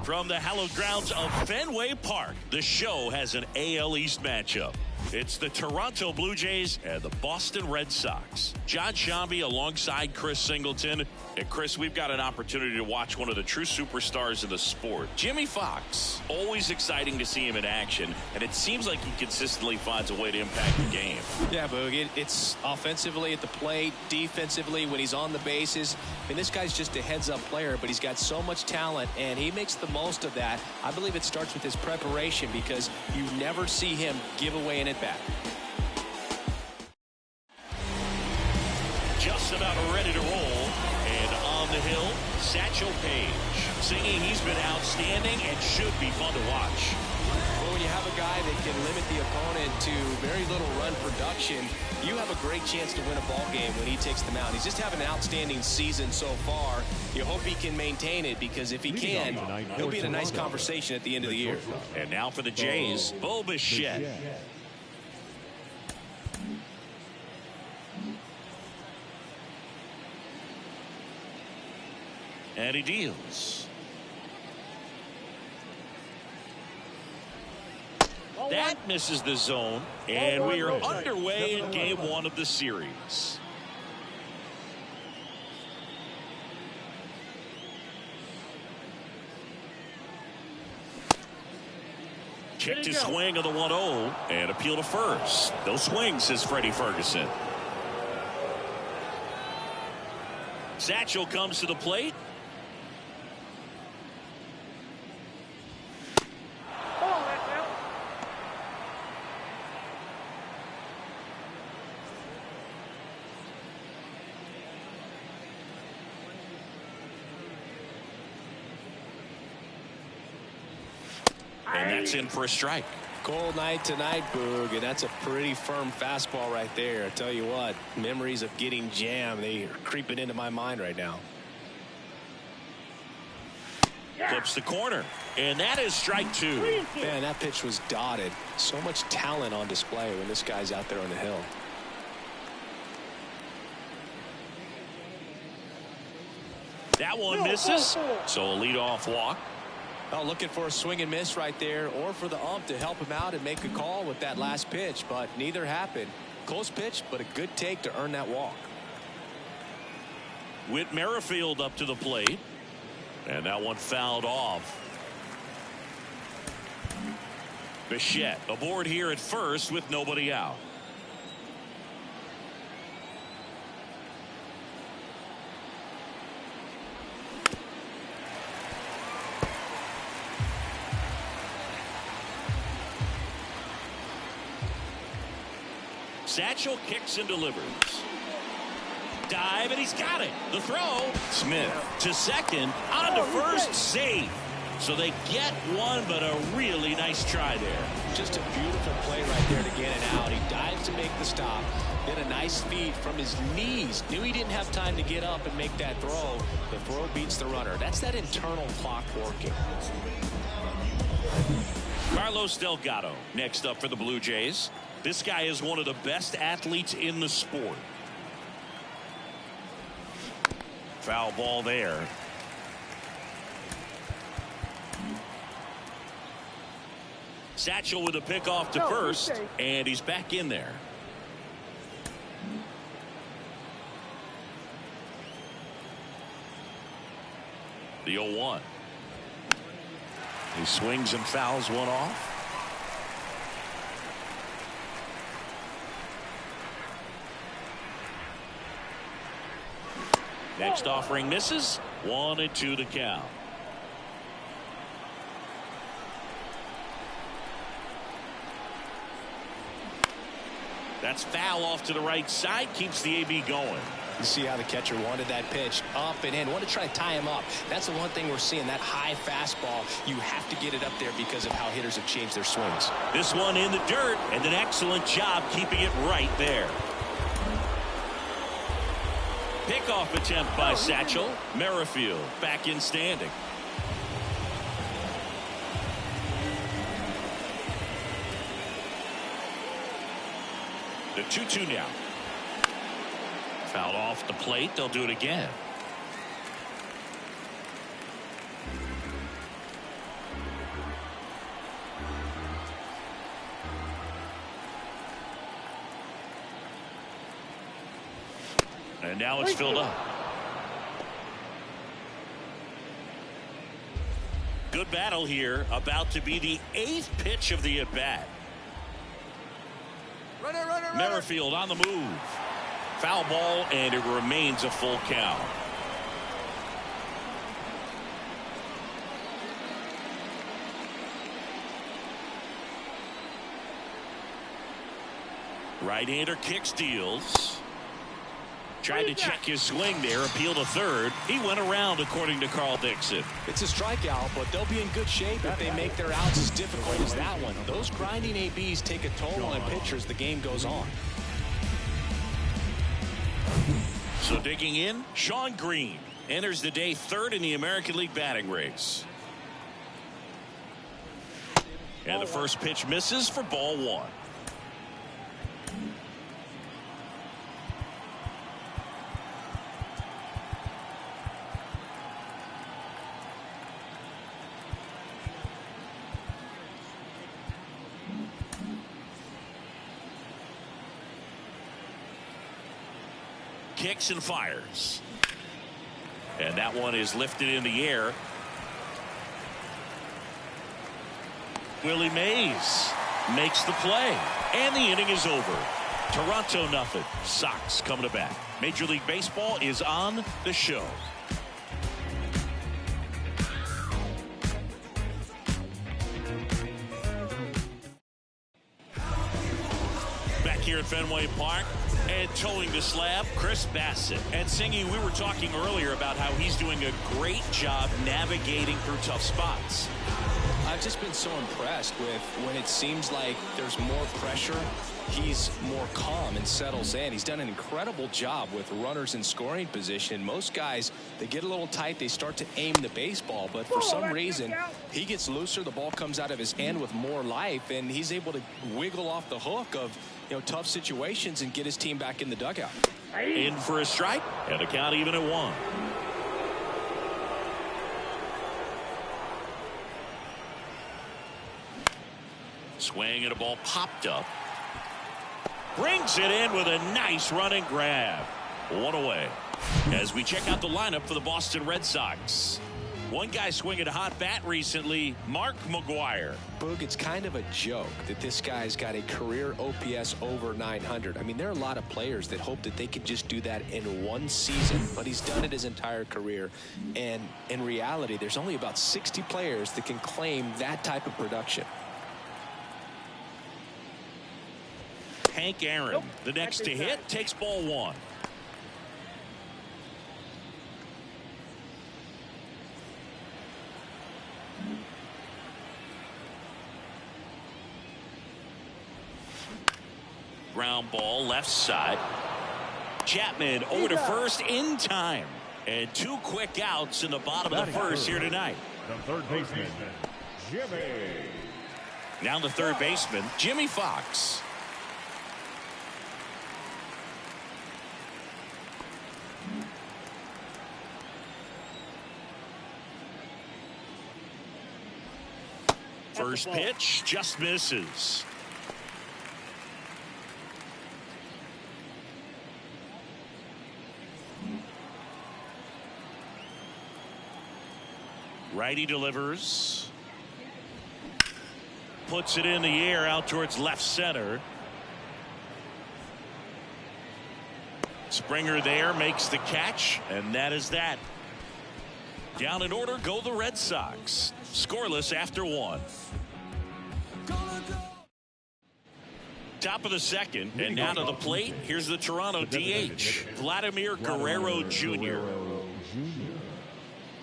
From the hallowed grounds of Fenway Park, the show has an AL East matchup. It's the Toronto Blue Jays and the Boston Red Sox. John Shambi alongside Chris Singleton. And Chris, we've got an opportunity to watch one of the true superstars of the sport. Jimmy Fox, always exciting to see him in action, and it seems like he consistently finds a way to impact the game. Yeah, Boog, it's offensively at the plate, defensively when he's on the bases. I mean, this guy's just a heads-up player, but he's got so much talent, and he makes the most of that. I believe it starts with his preparation because you never see him give away an at-bat. Just about ready to roll, and on the hill, Satchel Paige, singing he's been outstanding and should be fun to watch. Well, when you have a guy that can limit the opponent to very little run production, you have a great chance to win a ball game when he takes the mound. He's just having an outstanding season so far. You hope he can maintain it, because if he can, he'll be in a nice conversation at the end of the year. And now for the Jays, Bo Bichette. And he deals. That misses the zone, and we are underway in game one of the series. Checked his swing of the 1-0 and appeal to first. No swings, says Freddie Ferguson. Satchel comes to the plate. And that's in for a strike. Cold night tonight, Boog, and that's a pretty firm fastball right there. I tell you what, memories of getting jammed, they are creeping into my mind right now. Clips the corner, and that is strike two. Man, that pitch was dotted. So much talent on display when this guy's out there on the hill. That one misses, so a leadoff walk. Well, looking for a swing and miss right there, or for the ump to help him out and make a call with that last pitch, but neither happened. Close pitch, but a good take to earn that walk. Whit Merrifield up to the plate, and that one fouled off. Bichette aboard here at first with nobody out. Satchel kicks and delivers. Dive, and he's got it. The throw. Smith to second, on to first, safe. So they get one, but a really nice try there. Just a beautiful play right there to get it out. He dives to make the stop. Then a nice feed from his knees. Knew he didn't have time to get up and make that throw. The throw beats the runner. That's that internal clock working. Carlos Delgado next up for the Blue Jays. This guy is one of the best athletes in the sport. Foul ball there. Satchel with a pick off to first, and he's back in there. The 0-1. He swings and fouls one off. Next offering misses. 1-2 to count. That's foul off to the right side. Keeps the AB going. You see how the catcher wanted that pitch up and in. Want to try to tie him up. That's the one thing we're seeing. That high fastball. You have to get it up there because of how hitters have changed their swings. This one in the dirt, and an excellent job keeping it right there. Pickoff attempt by Satchel. Merrifield back in standing. The 2-2 now. Fouled off the plate. They'll do it again. And now it's filled up. Good battle here. About to be the 8th pitch of the at-bat. Merrifield on the move. Foul ball, and it remains a full count. Right-hander kicks, deals. Tried to check his swing there, appeal to third. He went around, according to Carl Dixon. It's a strikeout, but they'll be in good shape if they make their outs as difficult as that one. Those grinding ABs take a toll on pitchers. The game goes on. So digging in, Sean Green enters the day 3rd in the American League batting race. And the first pitch misses for ball 1. Kicks and fires. And that one is lifted in the air. Willie Mays makes the play. And the inning is over. Toronto nothing. Sox coming to bat. Major League Baseball is on the show. Back here at Fenway Park. And towing the slab, Chris Bassett. And Singy, we were talking earlier about how he's doing a great job navigating through tough spots. I've just been so impressed with when it seems like there's more pressure, he's more calm and settles in. He's done an incredible job with runners in scoring position. Most guys, they get a little tight, they start to aim the baseball, but for some reason, he gets looser, the ball comes out of his hand with more life, and he's able to wiggle off the hook of tough situations and get his team back in the dugout. In for a strike, and a count even at 1. Swing and a ball popped up. Brings it in with a nice running grab. 1 away. As we check out the lineup for the Boston Red Sox. One guy swinging a hot bat recently, Mark McGwire. Boog, it's kind of a joke that this guy's got a career OPS over 900. I mean, there are a lot of players that hope that they could just do that in one season, but he's done it his entire career. And in reality, there's only about 60 players that can claim that type of production. Hank Aaron, the next to hit, takes ball 1. Ground ball left side. Chapman over to first in time. And 2 quick outs in the bottom of the first here tonight. The third baseman, Jimmy. Now the third baseman, Jimmy Fox. First pitch just misses. Righty delivers. Puts it in the air out towards left center. Springer there makes the catch, and that is that. Down in order go the Red Sox. Scoreless after 1. Top of the second, and now to the plate. Here's the Toronto DH, Vladimir Guerrero Jr.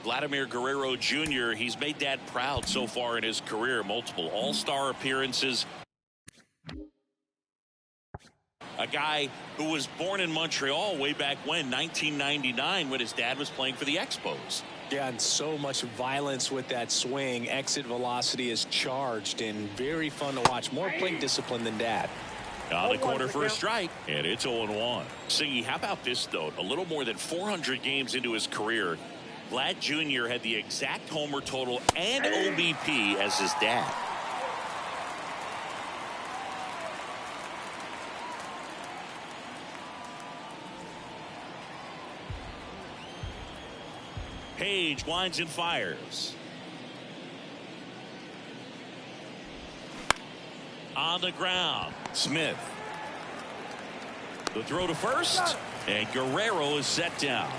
Vladimir Guerrero Jr., he's made Dad proud so far in his career. Multiple all-star appearances. A guy who was born in Montreal way back when, 1999, when his dad was playing for the Expos. Yeah, and so much violence with that swing. Exit velocity is charged and very fun to watch. More plate discipline than Dad. On the corner for a strike, and it's 0-1. Singy, how about this, though? A little more than 400 games into his career, Vlad Jr. had the exact homer total and OBP as his dad. Page winds and fires. On the ground, Smith. The throw to first, and Guerrero is set down.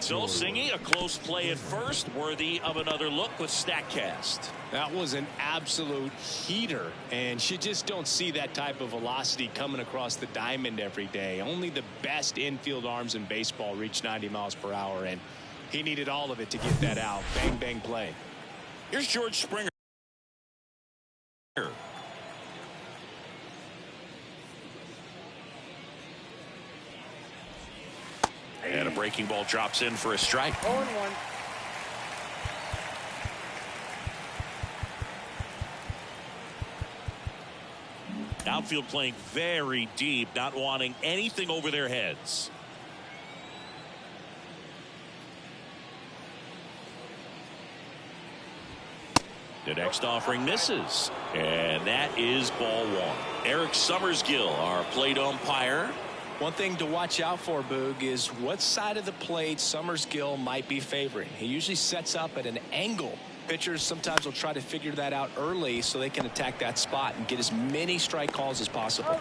So Singy, a close play at first, worthy of another look with StatCast. That was an absolute heater, and you just don't see that type of velocity coming across the diamond every day. Only the best infield arms in baseball reach 90 miles per hour, and he needed all of it to get that out. Bang, bang play. Here's George Springer. And a breaking ball drops in for a strike. 0-1. Outfield playing very deep, not wanting anything over their heads. The next offering misses, and that is ball one. Eric Summersgill, our plate umpire. One thing to watch out for, Boog, is what side of the plate Summersgill might be favoring. He usually sets up at an angle. Pitchers sometimes will try to figure that out early so they can attack that spot and get as many strike calls as possible.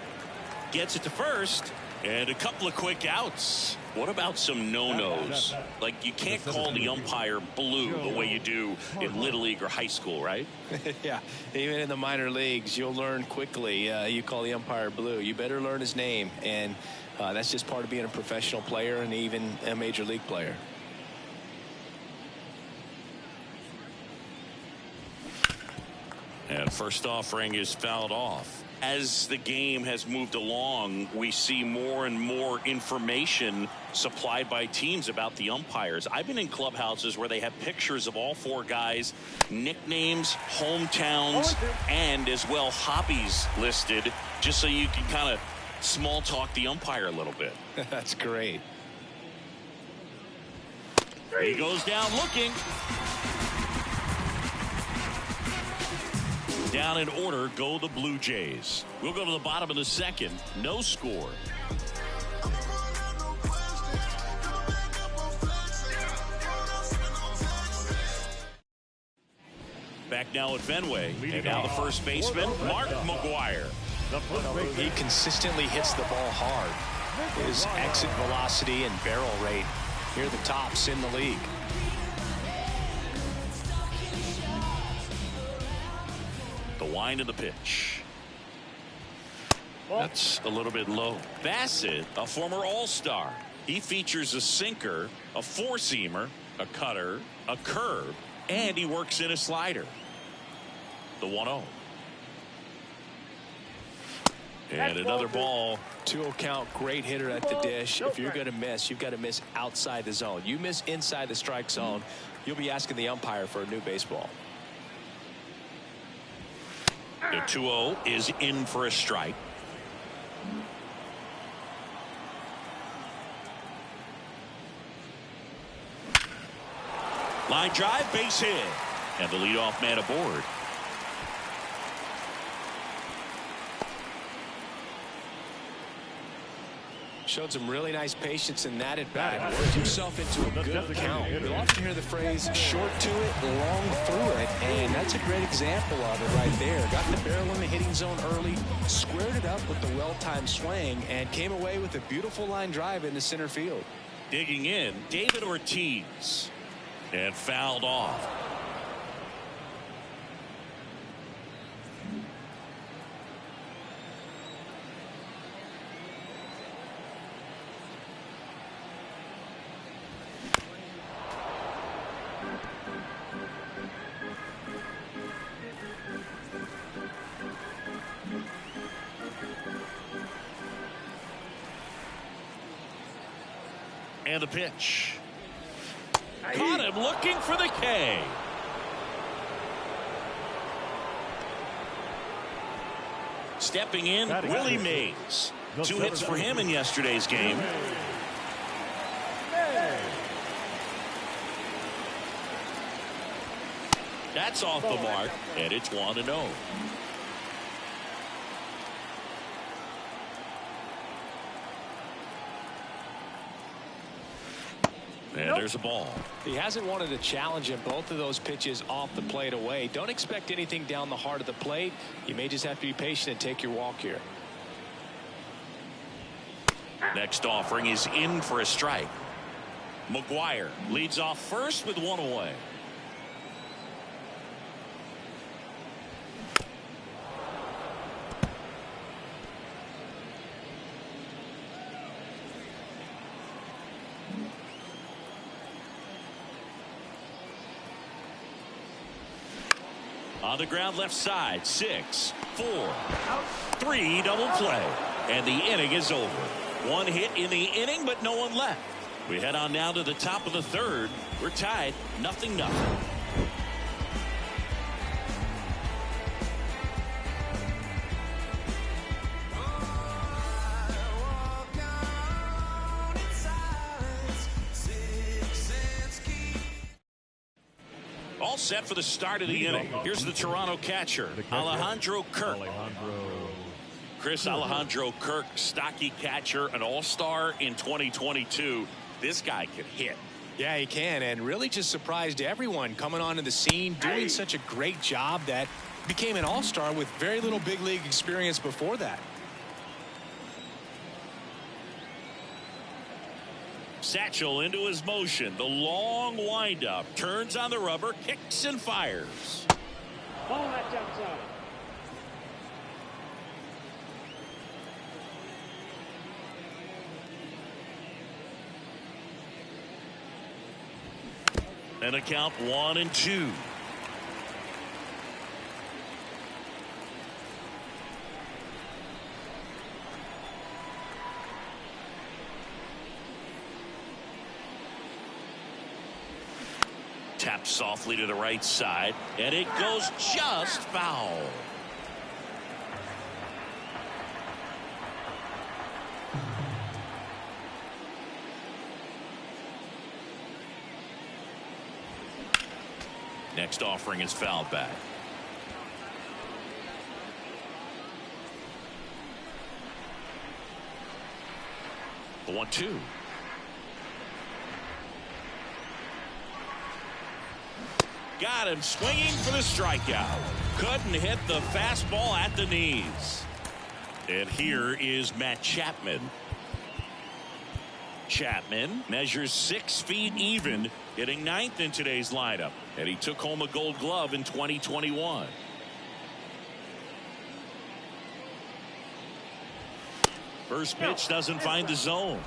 Gets it to first, and a couple of quick outs. What about some no-nos? Like, you can't call the umpire blue the way you do in Little League or high school, right? Yeah, even in the minor leagues, you'll learn quickly. You call the umpire blue. You better learn his name, and that's just part of being a professional player and even a major league player. And first offering is fouled off. As the game has moved along, we see more and more information supplied by teams about the umpires. I've been in clubhouses where they have pictures of all four guys, nicknames, hometowns, and as well hobbies listed, just so you can kind of small talk the umpire a little bit. That's great. He goes down looking. Down in order go the Blue Jays. We'll go to the bottom of the second. No score. Back now at Fenway. And now the first baseman, Mark McGwire. He consistently hits the ball hard. His exit velocity and barrel rate near the tops in the league. The wind of the pitch. That's a little bit low. Bassett, a former All-Star. He features a sinker, a four-seamer, a cutter, a curve, and he works in a slider. The 1-0. And another ball. 2-0 count. Great hitter at the dish. If you're going to miss, you've got to miss outside the zone. You miss inside the strike zone, you'll be asking the umpire for a new baseball. The 2-0 is in for a strike. Line drive, base hit. And the leadoff man aboard. Showed some really nice patience in that at bat. Worked himself into a good count. You'll often hear the phrase short to it, long through it, and that's a great example of it right there. Got the barrel in the hitting zone early, squared it up with the well-timed swing, and came away with a beautiful line drive into center field. Digging in, David Ortiz. And fouled off. And the pitch. Caught him looking for the K. Stepping in, Willie Mays. 2 hits for him in yesterday's game. That's off the mark, and it's 1-0. And there's a ball. He hasn't wanted to challenge him. Both of those pitches off the plate away. Don't expect anything down the heart of the plate. You may just have to be patient and take your walk here. Next offering is in for a strike. McGuire leads off first with one away. On the ground left side, 6, 4, 3 double play. And the inning is over. One hit in the inning, but no one left. We head on now to the top of the third. We're tied 0-0. All set for the start of the inning. Here's the Toronto catcher, Alejandro Kirk. Alejandro Kirk, stocky catcher, an all-star in 2022. This guy can hit. Yeah, he can, and really just surprised everyone coming onto the scene, doing such a great job that became an all-star with very little big league experience before that. Satchel into his motion. The long windup. Turns on the rubber, kicks and fires. Ball that's outside. And a count 1-2. Tapped softly to the right side, and it goes just foul. Next offering is fouled back. The 1-2. Got him swinging for the strikeout. Couldn't hit the fastball at the knees. And here is Matt Chapman. Chapman measures 6 feet even, hitting 9th in today's lineup, and he took home a Gold Glove in 2021. First pitch doesn't find the zone.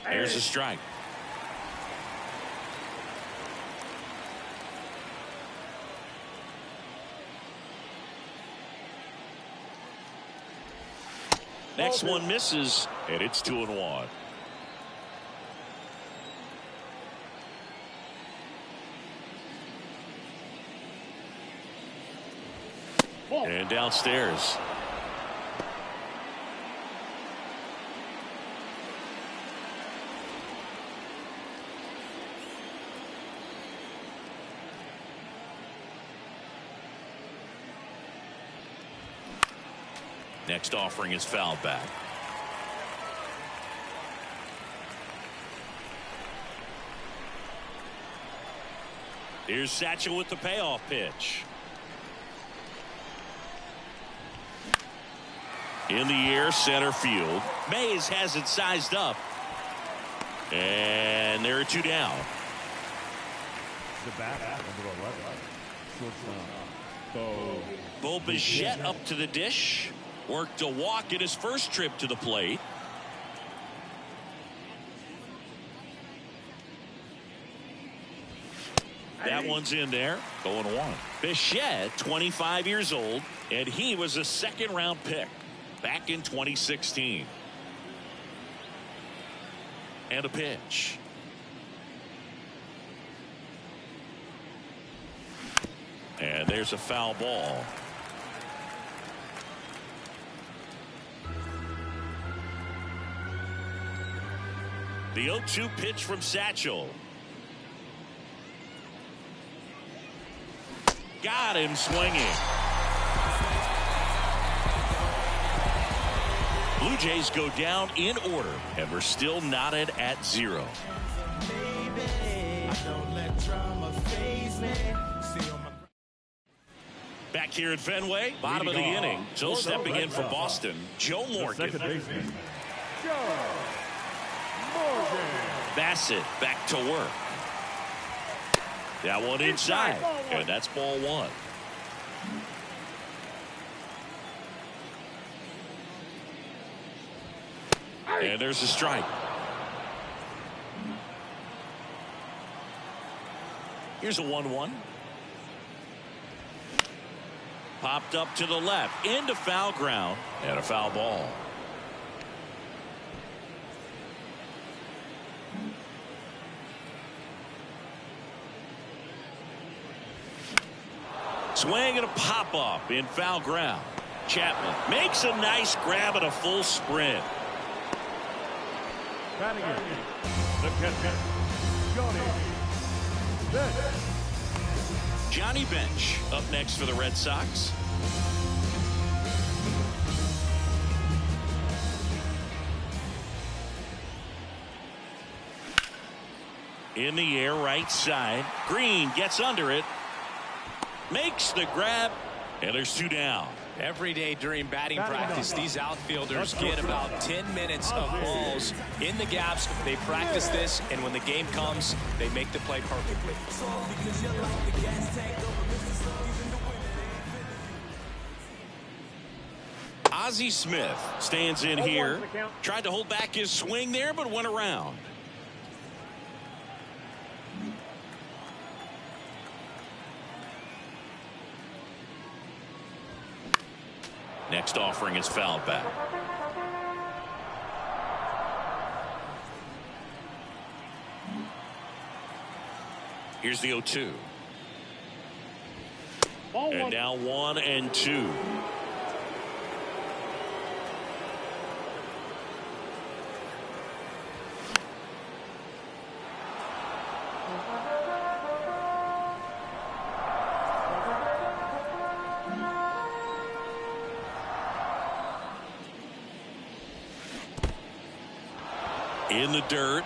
There's a strike. Next one misses, and it's 2-1. And downstairs. Next offering is fouled back. Here's Satchel with the payoff pitch. In the air, center field. Mays has it sized up. And there are 2 down. The bat, number 11. Bo Bichette up to the dish. Worked a walk in his first trip to the plate. That one's in there. Going 1. Bichette, 25 years old, and he was a second-round pick back in 2016. And a pitch. And there's a foul ball. The 0-2 pitch from Satchel. Got him swinging. Blue Jays go down in order, and we're still knotted at 0. Back here at Fenway, bottom of the inning. So stepping in for Boston, Joe Morgan. Bassett back to work. That one inside, and that's ball 1. And there's a strike. Here's a 1-1. Popped up to the left, into foul ground, and a foul ball. Swing and a pop-up in foul ground. Chapman makes a nice grab at a full sprint. Batting in, the catcher, Johnny Bench up next for the Red Sox. In the air, right side. Green gets under it. Makes the grab, and there's 2 down. Every day during batting practice, these outfielders get about 10 minutes of balls in the gaps. They practice this, and when the game comes, they make the play perfectly. Ozzie Smith stands in here. Tried to hold back his swing there, but went around. Next offering is fouled back. Here's the 0-2. And now 1-2. In the dirt.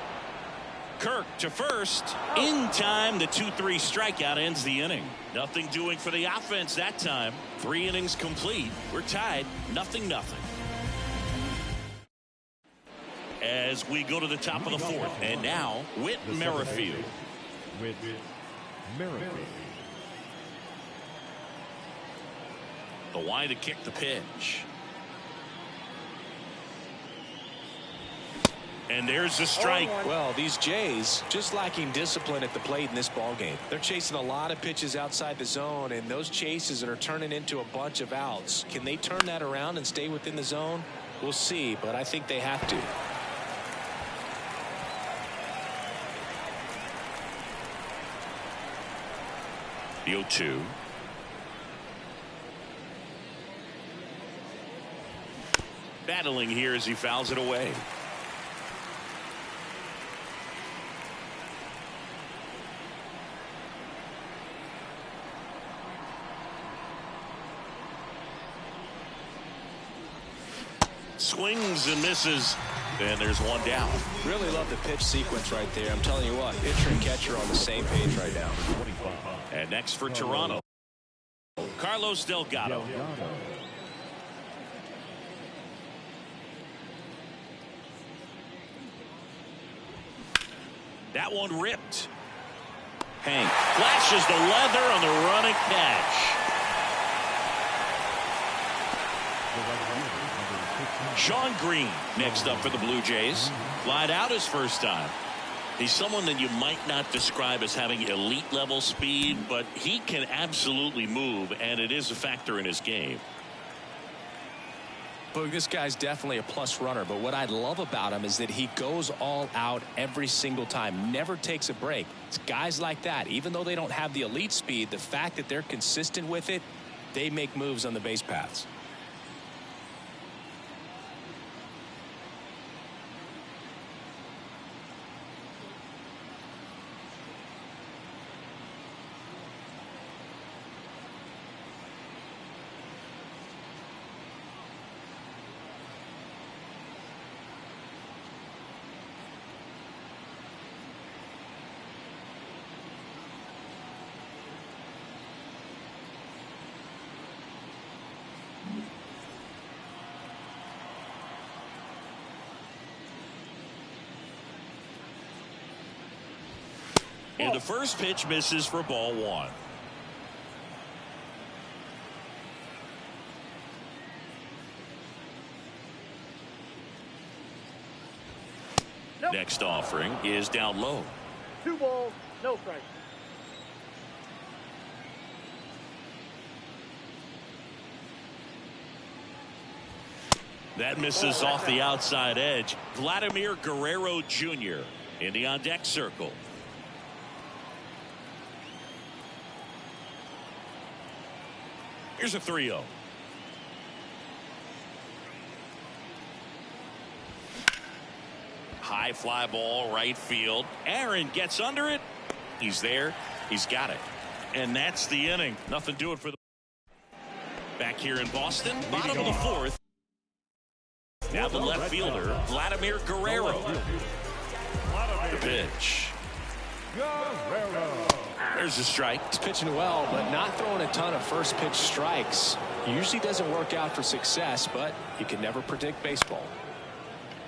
Kirk to first. In time, the 2-3 strikeout ends the inning. Nothing doing for the offense that time. 3 innings complete. We're tied 0-0. As we go to the top of the 4th. And now, Whit Merrifield. The wide to kick the pitch. And there's a strike. Well, these Jays just lacking discipline at the plate in this ball game. They're chasing a lot of pitches outside the zone, and those chases are turning into a bunch of outs. Can they turn that around and stay within the zone? We'll see, but I think they have to. The 0-2. Battling here as he fouls it away. Swings and misses, and there's 1 down. Really love the pitch sequence right there. I'm telling you what, pitcher and catcher are on the same page right now. And next for Toronto, Carlos Delgado. That one ripped. Hank flashes the leather on the running catch. Sean Green next up for the Blue Jays. Lied out his first time. He's someone that you might not describe as having elite level speed, but he can absolutely move, and it is a factor in his game. But this guy's definitely a plus runner, but what I love about him is that he goes all out every single time, never takes a break. It's guys like that, even though they don't have the elite speed, the fact that they're consistent with it, they make moves on the base paths. And the first pitch misses for ball one. Next offering is down low. 2 balls, no strikes. That misses off the outside edge. Vladimir Guerrero Jr. in the on-deck circle. Here's a 3-0. High fly ball, right field. Aaron gets under it. He's there. He's got it. And that's the inning. Nothing doing for the... Back here in Boston, bottom of the fourth. Now the left fielder, Vladimir Guerrero. The pitch. There's a strike. He's pitching well, but not throwing a ton of first pitch strikes. Usually doesn't work out for success, but you can never predict baseball.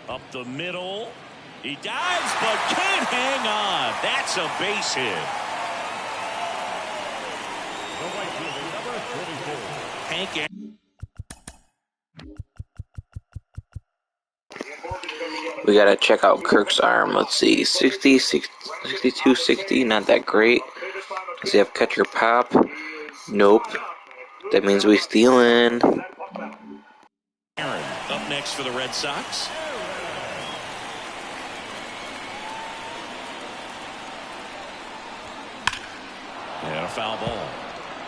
Up the middle. He dives, but can't hang on. That's a base hit. Hank. We gotta check out Kirk's arm. Let's see, 60, 62, 60, not that great. Does he have catcher pop? Nope. That means we stealing. Aaron up next for the Red Sox. And a foul ball.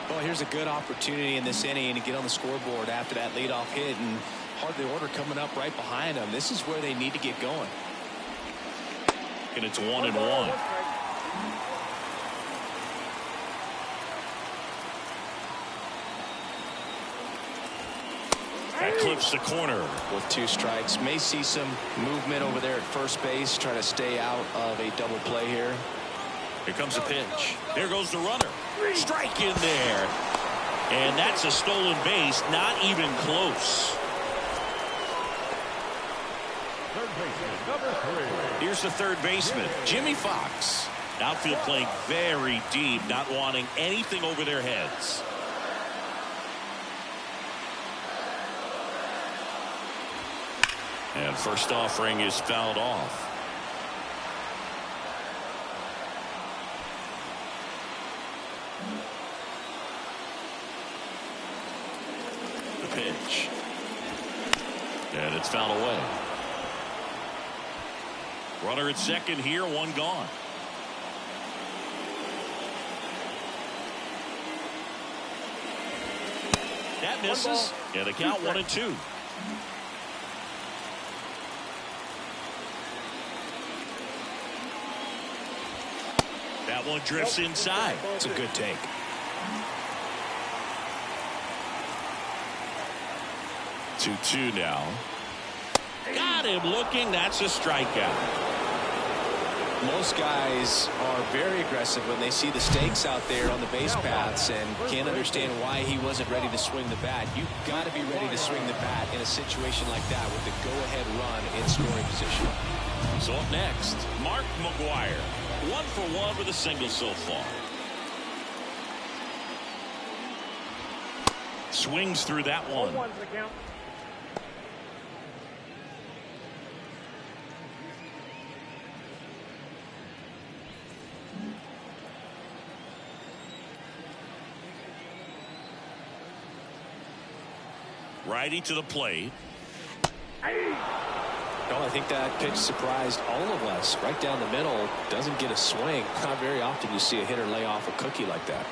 Well, here's a good opportunity in this inning to get on the scoreboard after that leadoff hit, and hardly order coming up right behind them. This is where they need to get going. And it's 1-1. That clips the corner. With 2 strikes, may see some movement over there at first base, trying to stay out of a double play here. Here comes a pitch. There goes the runner. Strike in there. And that's a stolen base, not even close. Here's the third baseman, Jimmy Fox. Outfield playing very deep, not wanting anything over their heads. And first offering is fouled off. The pitch. And it's fouled away. Runner at second here, 1 gone. That misses. Yeah, the count 1-2. That one drifts inside. It's a good take. Two now. Got him looking. That's a strikeout. Most guys are very aggressive when they see the stakes out there on the base paths and can't understand why he wasn't ready to swing the bat. You've got to be ready to swing the bat in a situation like that with the go-ahead run in scoring position. So up next, Mark McGwire. 1 for 1 with a single so far. Swings through that one. Righty to the plate. Well, I think that pitch surprised all of us. Right down the middle, doesn't get a swing. Not very often you see a hitter lay off a cookie like that.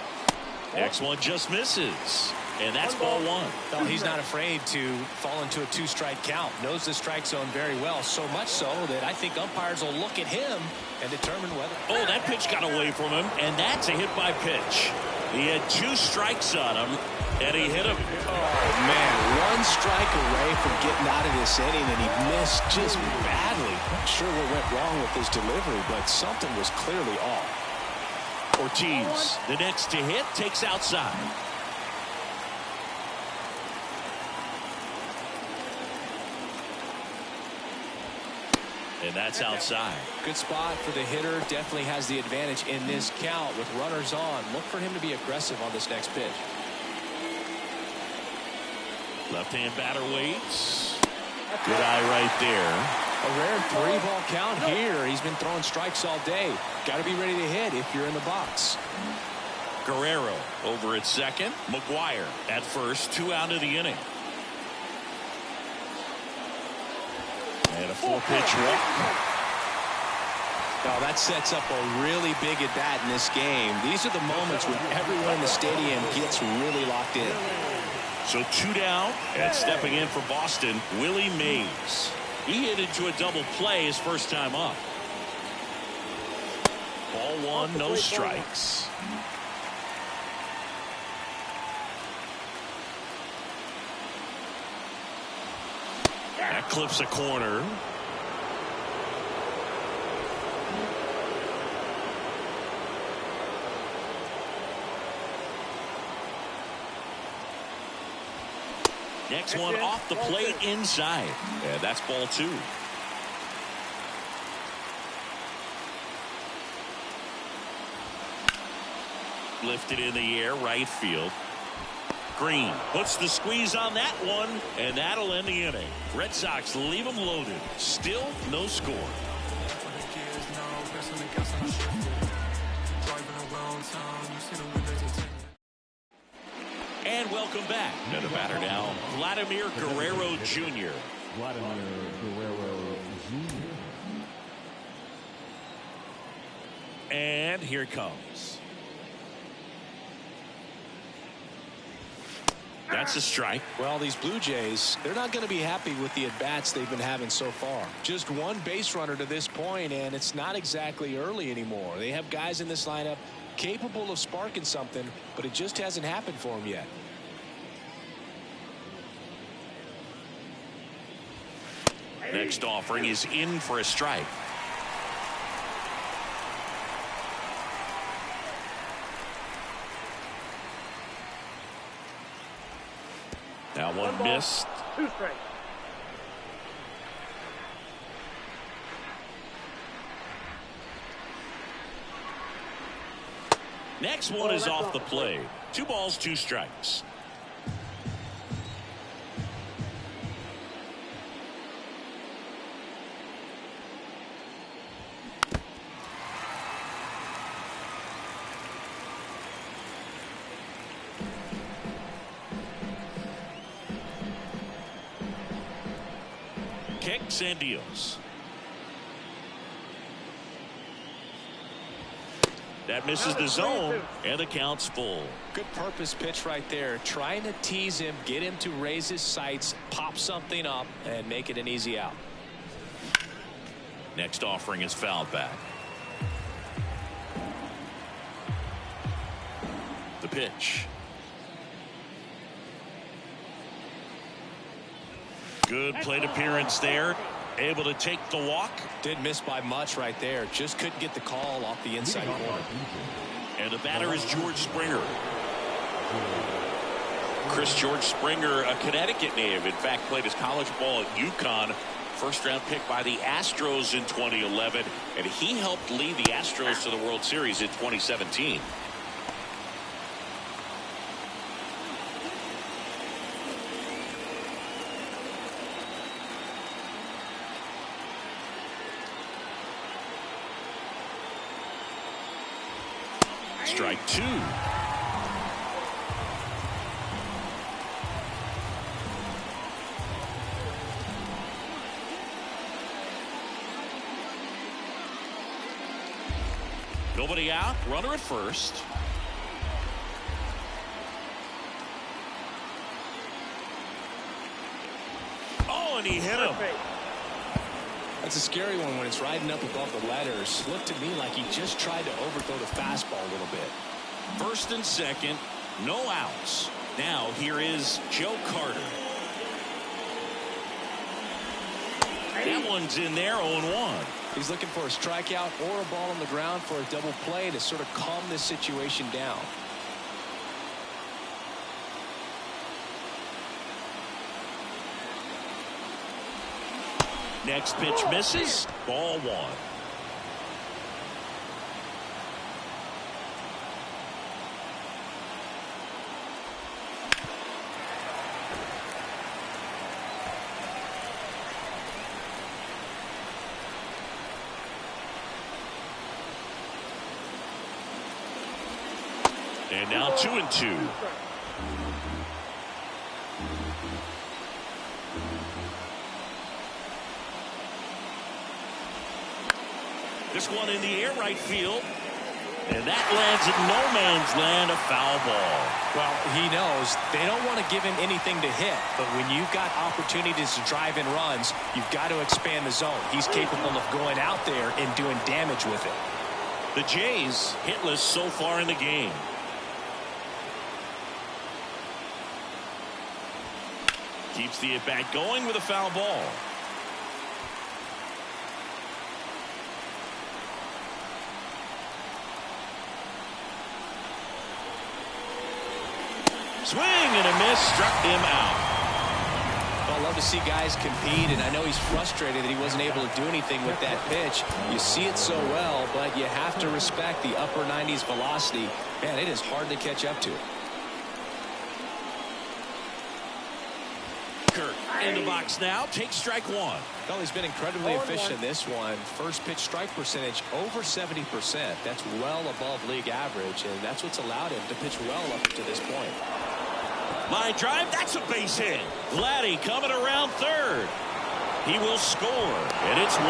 Next one just misses. And that's ball 1. Well, he's not afraid to fall into a 2-strike count. Knows the strike zone very well. So much so that I think umpires will look at him and determine whether... Oh, that pitch got away from him. And that's a hit by pitch. He had 2 strikes on him. And he hit him. Oh, man. 1 strike away from getting out of this inning, and he missed just badly. Not sure what went wrong with his delivery, but something was clearly off. Ortiz, the next to hit, takes outside. And that's outside. Good spot for the hitter. Definitely has the advantage in this count with runners on. Look for him to be aggressive on this next pitch. Left-hand batter waits. Good eye right there. A rare 3-ball count here. He's been throwing strikes all day. Got to be ready to hit if you're in the box. Guerrero over at second. McGuire at first. 2 out of the inning. And a 4-pitch walk. Now that sets up a really big at bat in this game. These are the moments when everyone in the stadium gets really locked in. So 2 down, and stepping in for Boston, Willie Mays. He hit into a double play his first time up. Ball 1, no strikes. That clips a corner. Next one off the plate inside. And that's ball 2. Lifted in the air, right field. Green puts the squeeze on that one, and that'll end the inning. Red Sox leave them loaded. Still no score. And welcome back. And the batter now, Vladimir Guerrero Jr. And here it comes. That's a strike. Well, these Blue Jays, they're not going to be happy with the at-bats they've been having so far. Just one base runner to this point, and it's not exactly early anymore. They have guys in this lineup capable of sparking something, but it just hasn't happened for them yet. Next offering is in for a strike. Now one missed. 2 strikes. Next one is off the plate. 2 balls, 2 strikes. Kicks and deals. That misses the zone, and the count's full. Good purpose pitch right there. Trying to tease him, get him to raise his sights, pop something up, and make it an easy out. Next offering is fouled back. The pitch. Good plate appearance there. Able to take the walk. Didn't miss by much right there. Just couldn't get the call off the inside corner. And the batter is George Springer. George Springer, a Connecticut native. In fact, played his college ball at UConn. First-round pick by the Astros in 2011. And he helped lead the Astros to the World Series in 2017. Strike 2. Nobody out. Runner at first. Oh, and he hit him. That's a scary one when it's riding up above the letters. Looked to me like he just tried to overthrow the fastball a little bit. First and second, no outs. Now here is Joe Carter. That one's in there, 0-1. He's looking for a strikeout or a ball on the ground for a double play to sort of calm this situation down. Next pitch misses. Ball 1. And now 2-2. This one in the air right field. And that lands in no man's land, a foul ball. Well, he knows they don't want to give him anything to hit, but when you've got opportunities to drive in runs, you've got to expand the zone. He's capable of going out there and doing damage with it. The Jays hitless so far in the game. Keeps the at-bat going with a foul ball. Swing and a miss, struck him out. Well, I love to see guys compete, and I know he's frustrated that he wasn't able to do anything with that pitch. You see it so well, but you have to respect the upper 90s velocity. Man, it is hard to catch up to. Kirk in the box now, takes strike 1. Well, he's been incredibly efficient in this one. First pitch strike percentage over 70%. That's well above league average, and that's what's allowed him to pitch well up to this point. Line drive, that's a base hit. Vladdy coming around third. He will score, and it's 1-0.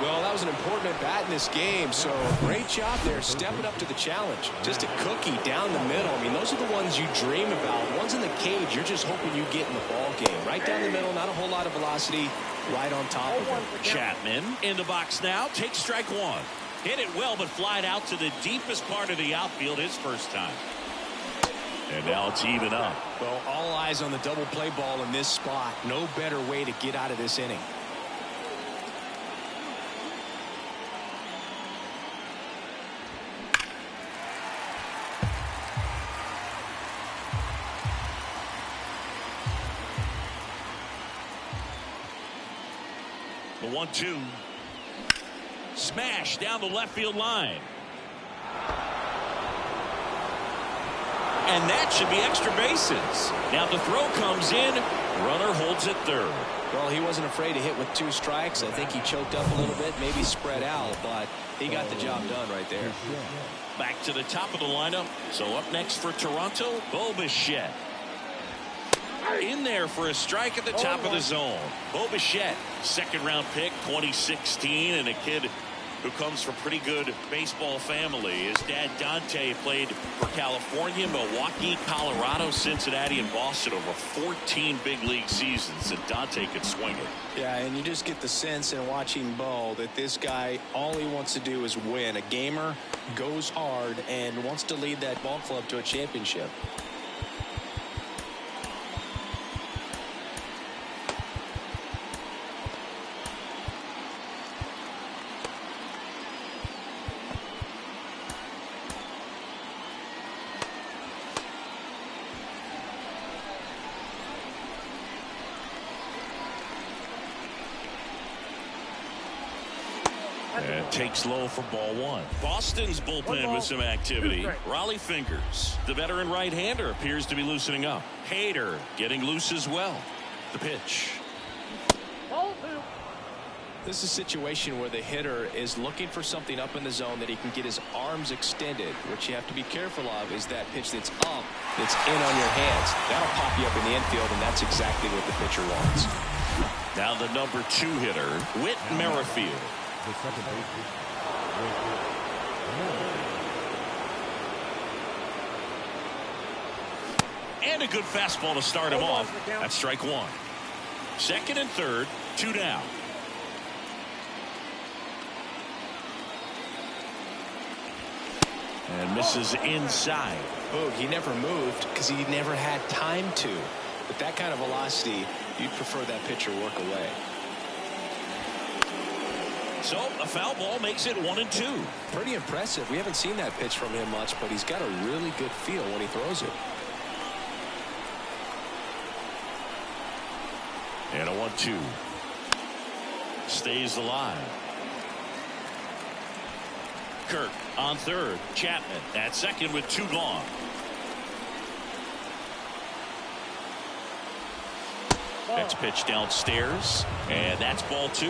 Well, that was an important at-bat in this game, so great job there stepping up to the challenge. Just a cookie down the middle. I mean, those are the ones you dream about. Ones in the cage, you're just hoping you get in the ball game. Right down the middle, not a whole lot of velocity, right on top of him. Chapman in the box now, takes strike 1. Hit it well, but flied out to the deepest part of the outfield his first time. And now it's even up. Well, all eyes on the double play ball in this spot. No better way to get out of this inning. The 1-2. Smash down the left field line. And that should be extra bases. Now the throw comes in. Runner holds it third. Well, he wasn't afraid to hit with 2 strikes. I think he choked up a little bit, maybe spread out, but he got the job done right there. Back to the top of the lineup. So up next for Toronto, Bo Bichette. In there for a strike at the top of the zone. Bo Bichette, second-round pick, 2016, and a kid who comes from pretty good baseball family. His dad, Dante, played for California, Milwaukee, Colorado, Cincinnati, and Boston over 14 big league seasons, and Dante could swing it. Yeah, and you just get the sense in watching Bo that this guy, all he wants to do is win. A gamer, goes hard, and wants to lead that ball club to a championship. And takes low for ball 1. Boston's bullpen with some activity. Raleigh Fingers, the veteran right-hander, appears to be loosening up. Hader getting loose as well. The pitch. This is a situation where the hitter is looking for something up in the zone that he can get his arms extended. What you have to be careful of is that pitch that's up, that's in on your hands. That'll pop you up in the infield, and that's exactly what the pitcher wants. Now the number 2 hitter, Whit Merrifield. The second baseman. And a good fastball to start him off. That's strike 1. Second and third, 2 down. And misses inside. Oh, he never moved because he never had time to. With that kind of velocity, you'd prefer that pitcher work away. So a foul ball makes it 1-2. Pretty impressive. We haven't seen that pitch from him much, but he's got a really good feel when he throws it. 1-2. Stays alive. Kirk on third. Chapman at second with 2 gone. Next pitch downstairs, and that's ball 2.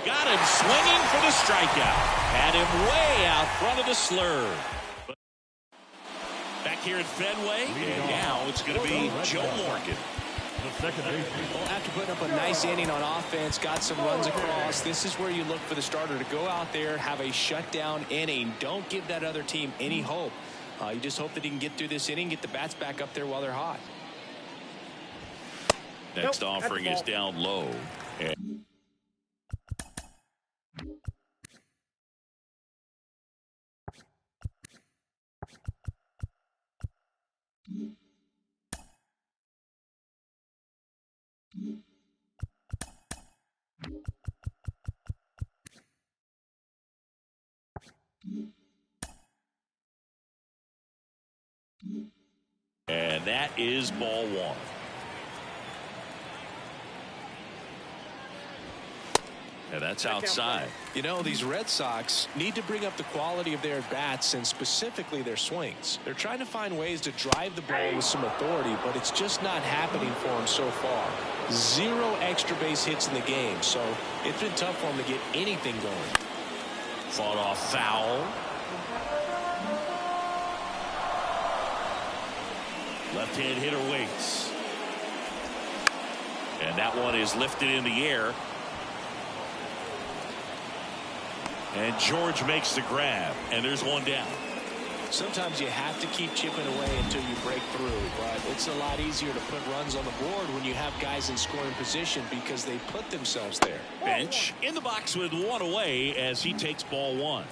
Got him swinging for the strikeout. Had him way out front of the slurve. Back here at Fenway, and now it's going to be Joe Morgan. Well, after putting up a nice inning on offense, got some runs across, this is where you look for the starter to go out there, have a shutdown inning. Don't give that other team any hope. You just hope that he can get through this inning, get the bats back up there while they're hot. Next offering is down low. And that is ball 1. And that's outside. You know, these Red Sox need to bring up the quality of their bats and specifically their swings. They're trying to find ways to drive the ball with some authority, but it's just not happening for them so far. 0 extra base hits in the game, so it's been tough for them to get anything going. Fought off foul. Left-hand hitter waits. And that one is lifted in the air. And George makes the grab. And there's one down. Sometimes you have to keep chipping away until you break through. But it's a lot easier to put runs on the board when you have guys in scoring position because they put themselves there. Bench in the box with 1 away as he takes ball 1.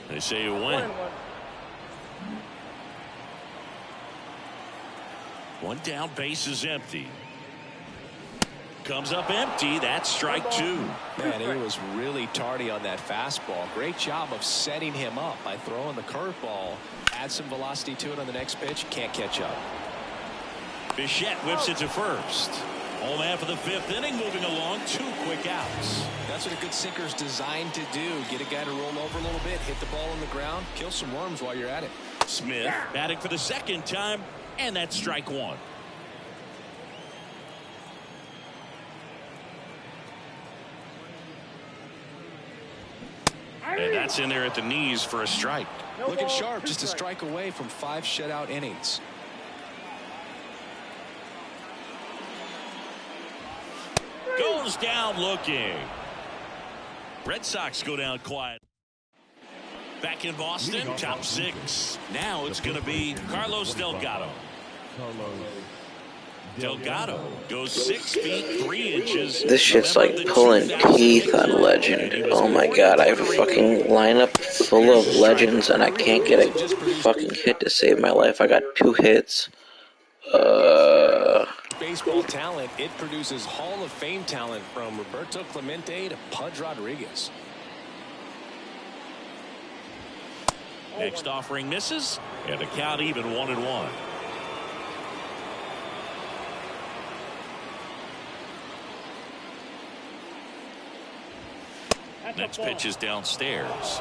They say you win. 1 down, base is empty. Comes up empty. That's strike 2. Man, he was really tardy on that fastball. Great job of setting him up by throwing the curveball. Add some velocity to it on the next pitch. Can't catch up. Bichette whips it to first. Home half of the 5th inning, moving along. 2 quick outs. That's what a good sinker's designed to do. Get a guy to roll over a little bit, hit the ball on the ground, kill some worms while you're at it. Smith batting for the 2nd time, and that's strike 1. And that's in there at the knees for a strike. Looking sharp, just a strike away from 5 shutout innings. Goes down looking. Red Sox go down quiet. Back in Boston, top 6. Now it's going to be Carlos Delgado. Delgado goes 6 feet 3 inches. This shit's like pulling teeth on Legend. Oh my god, I have a fucking lineup full of legends and I can't get a fucking hit to save my life. I got 2 hits. Baseball talent, it produces Hall of Fame talent from Roberto Clemente to Pudge Rodriguez. Next offering misses, and the count even 1-1. Next pitch is downstairs.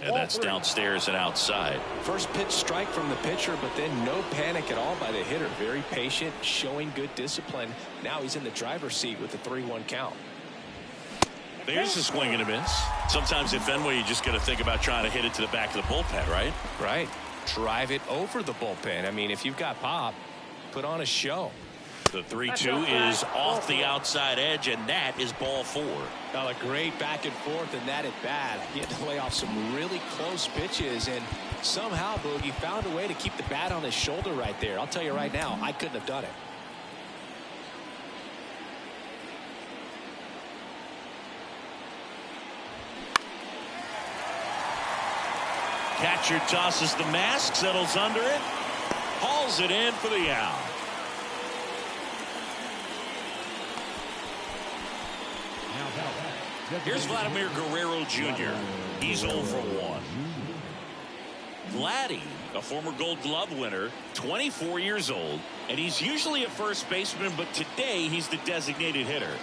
And that's downstairs and outside. First pitch strike from the pitcher, but then no panic at all by the hitter. Very patient, showing good discipline. Now he's in the driver's seat with the 3-1 count. There's a swing and a miss. Sometimes at Fenway, you just got to think about trying to hit it to the back of the bullpen, right? Right. Drive it over the bullpen. I mean, if you've got pop, put on a show. The 3-2 is off the outside edge, and that is ball 4. Well, a great back and forth, and that at bat. He had to lay off some really close pitches, and somehow, Boogie found a way to keep the bat on his shoulder right there. I'll tell you right now, I couldn't have done it. Catcher tosses the mask, settles under it, Drills it in for the out. Here's Vladimir Guerrero Jr. He's 0 for 1. Vladdy, a former Gold Glove winner, 24 years old, and he's usually a first baseman, but today he's the designated hitter.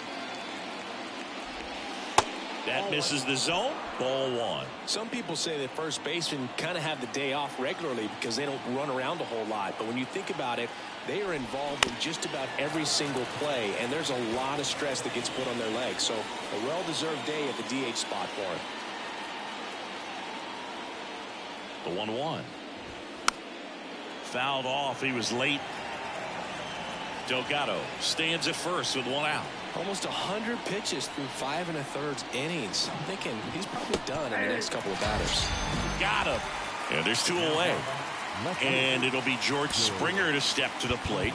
That misses the zone. Ball 1. Some people say that first basemen kind of have the day off regularly because they don't run around a whole lot. But when you think about it, they are involved in just about every single play, and there's a lot of stress that gets put on their legs. So a well-deserved day at the DH spot for him. The 1-1. Fouled off. He was late. Delgado stands at first with 1 out. Almost 100 pitches through 5 1/3 innings. I'm thinking he's probably done in the next couple of batters. Got him. And there's 2 away. And it'll be George Springer to step to the plate.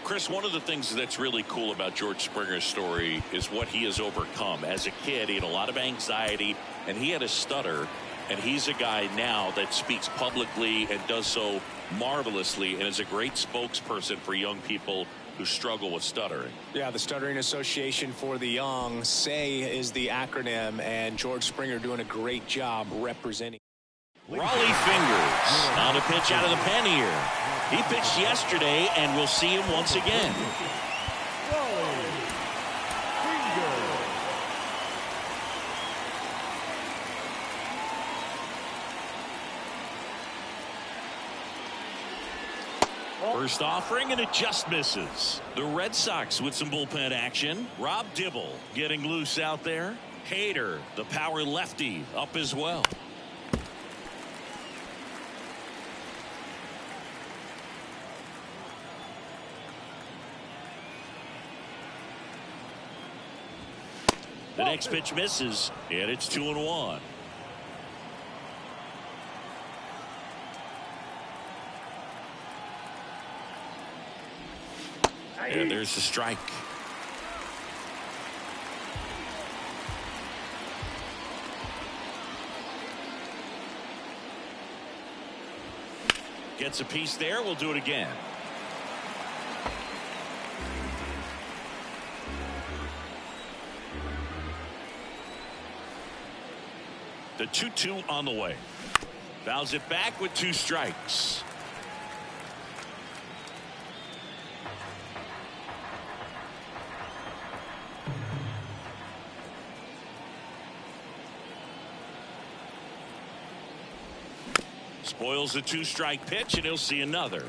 Chris, one of the things that's really cool about George Springer's story is what he has overcome. As a kid, he had a lot of anxiety, and he had a stutter. And he's a guy now that speaks publicly and does so marvelously and is a great spokesperson for young people who struggle with stuttering. Yeah, the Stuttering Association for the Young, SAY is the acronym, and George Springer doing a great job representing. Raleigh Fingers on a pitch out of the pen here. He pitched yesterday, and we'll see him once again. First offering, and it just misses. The Red Sox with some bullpen action. Rob Dibble getting loose out there. Hader, the power lefty, up as well. The next pitch misses, and it's 2-1. And there's the strike. Gets a piece there. We'll do it again. The 2-2 on the way. Fouls it back with 2 strikes. Spoils the 2-strike pitch, and he'll see another.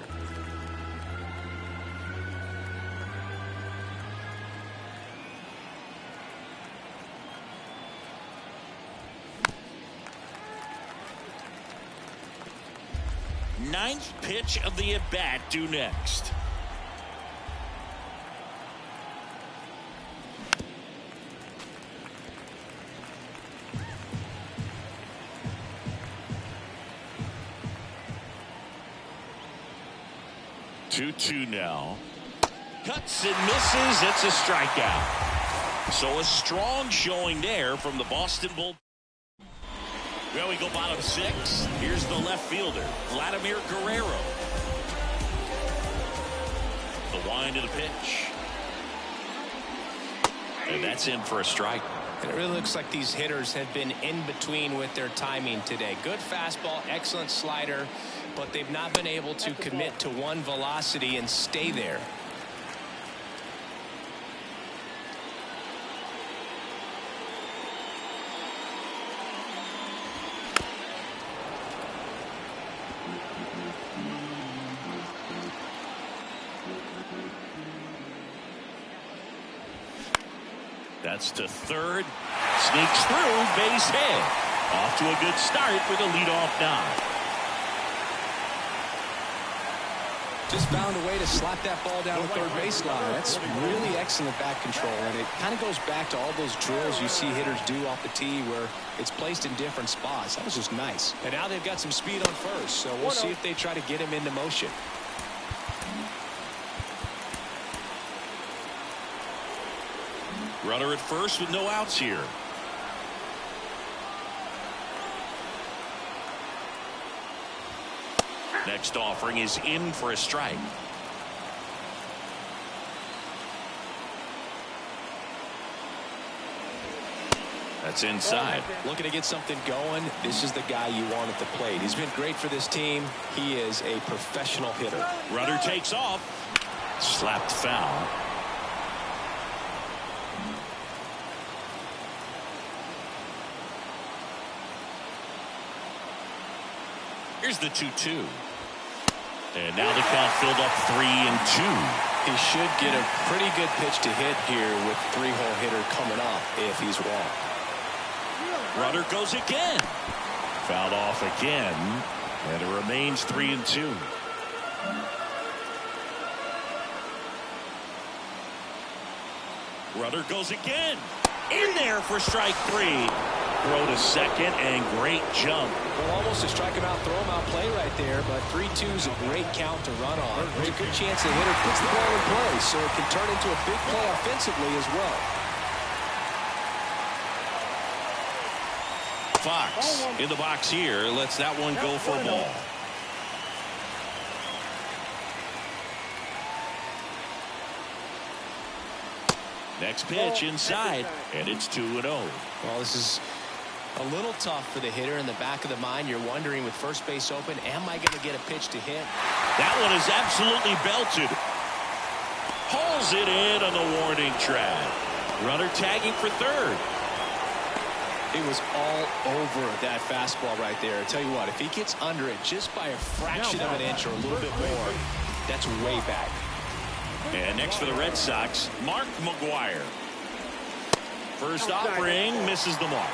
Ninth pitch of the at-bat due next. Two now. Cuts and misses. It's a strikeout. So a strong showing there from the Boston Bull. Well, we go bottom 6. Here's the left fielder, Vladimir Guerrero. The wind of the pitch. And that's in for a strike. And it really looks like these hitters have been in between with their timing today. Good fastball, excellent slider, but they've not been able to commit to one velocity and stay there. That's to third. Sneaks through, base hit. Off to a good start with a leadoff knock. Just found a way to slap that ball down the third baseline. That's really excellent bat control, and it kind of goes back to all those drills you see hitters do off the tee where it's placed in different spots. That was just nice. And now they've got some speed on first, so we'll see if they try to get him into motion. Runner at first with no outs here. Next offering is in for a strike. That's inside. Looking to get something going. This is the guy you want at the plate. He's been great for this team. He is a professional hitter. Runner takes off. Slapped foul. Here's the 2-2. And now the count filled up 3-2. He should get a pretty good pitch to hit here with three-hole hitter coming up if he's walked. Runner goes again. Fouled off again. And it remains 3-2. Runner goes again. In there for strike 3. Throw to second and great jump. Well, almost a strike him out, throw him out play right there, but 3-2 is a great count to run on. There's a good chance the hitter puts the ball in play, so it can turn into a big play offensively as well. Fox in the box here lets that one go for a ball. Next pitch inside, and it's 2-0. Well, this is a little tough for the hitter. In the back of the mind, you're wondering with first base open, am I going to get a pitch to hit? That one is absolutely belted. Hauls it in on the warning track. Runner tagging for third. It was all over that fastball right there. I tell you what, if he gets under it just by a fraction of an inch or a little bit more, that's way back. And next for the Red Sox, Mark McGwire. First offering misses the mark.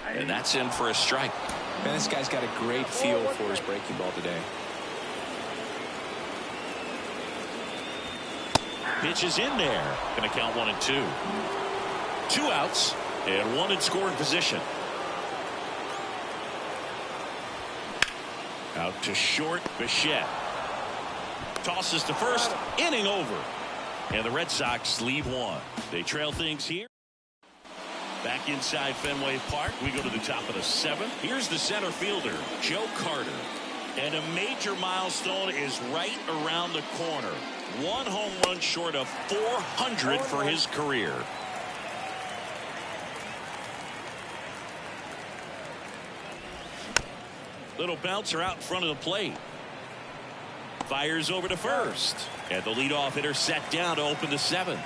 And that's in for a strike. Man, this guy's got a great feel for his breaking ball today. Pitch is in there. Going to count 1-2. 2 outs and 1 in scoring position. Out to short, Bichette. Tosses to first, inning over. And the Red Sox lead 1. They trail things here. Back inside Fenway Park, we go to the top of the 7th. Here's the center fielder, Joe Carter. And a major milestone is right around the corner. 1 home run short of 400 for his career. Little bouncer out in front of the plate. Fires over to first. And the leadoff hitter set down to open the 7th.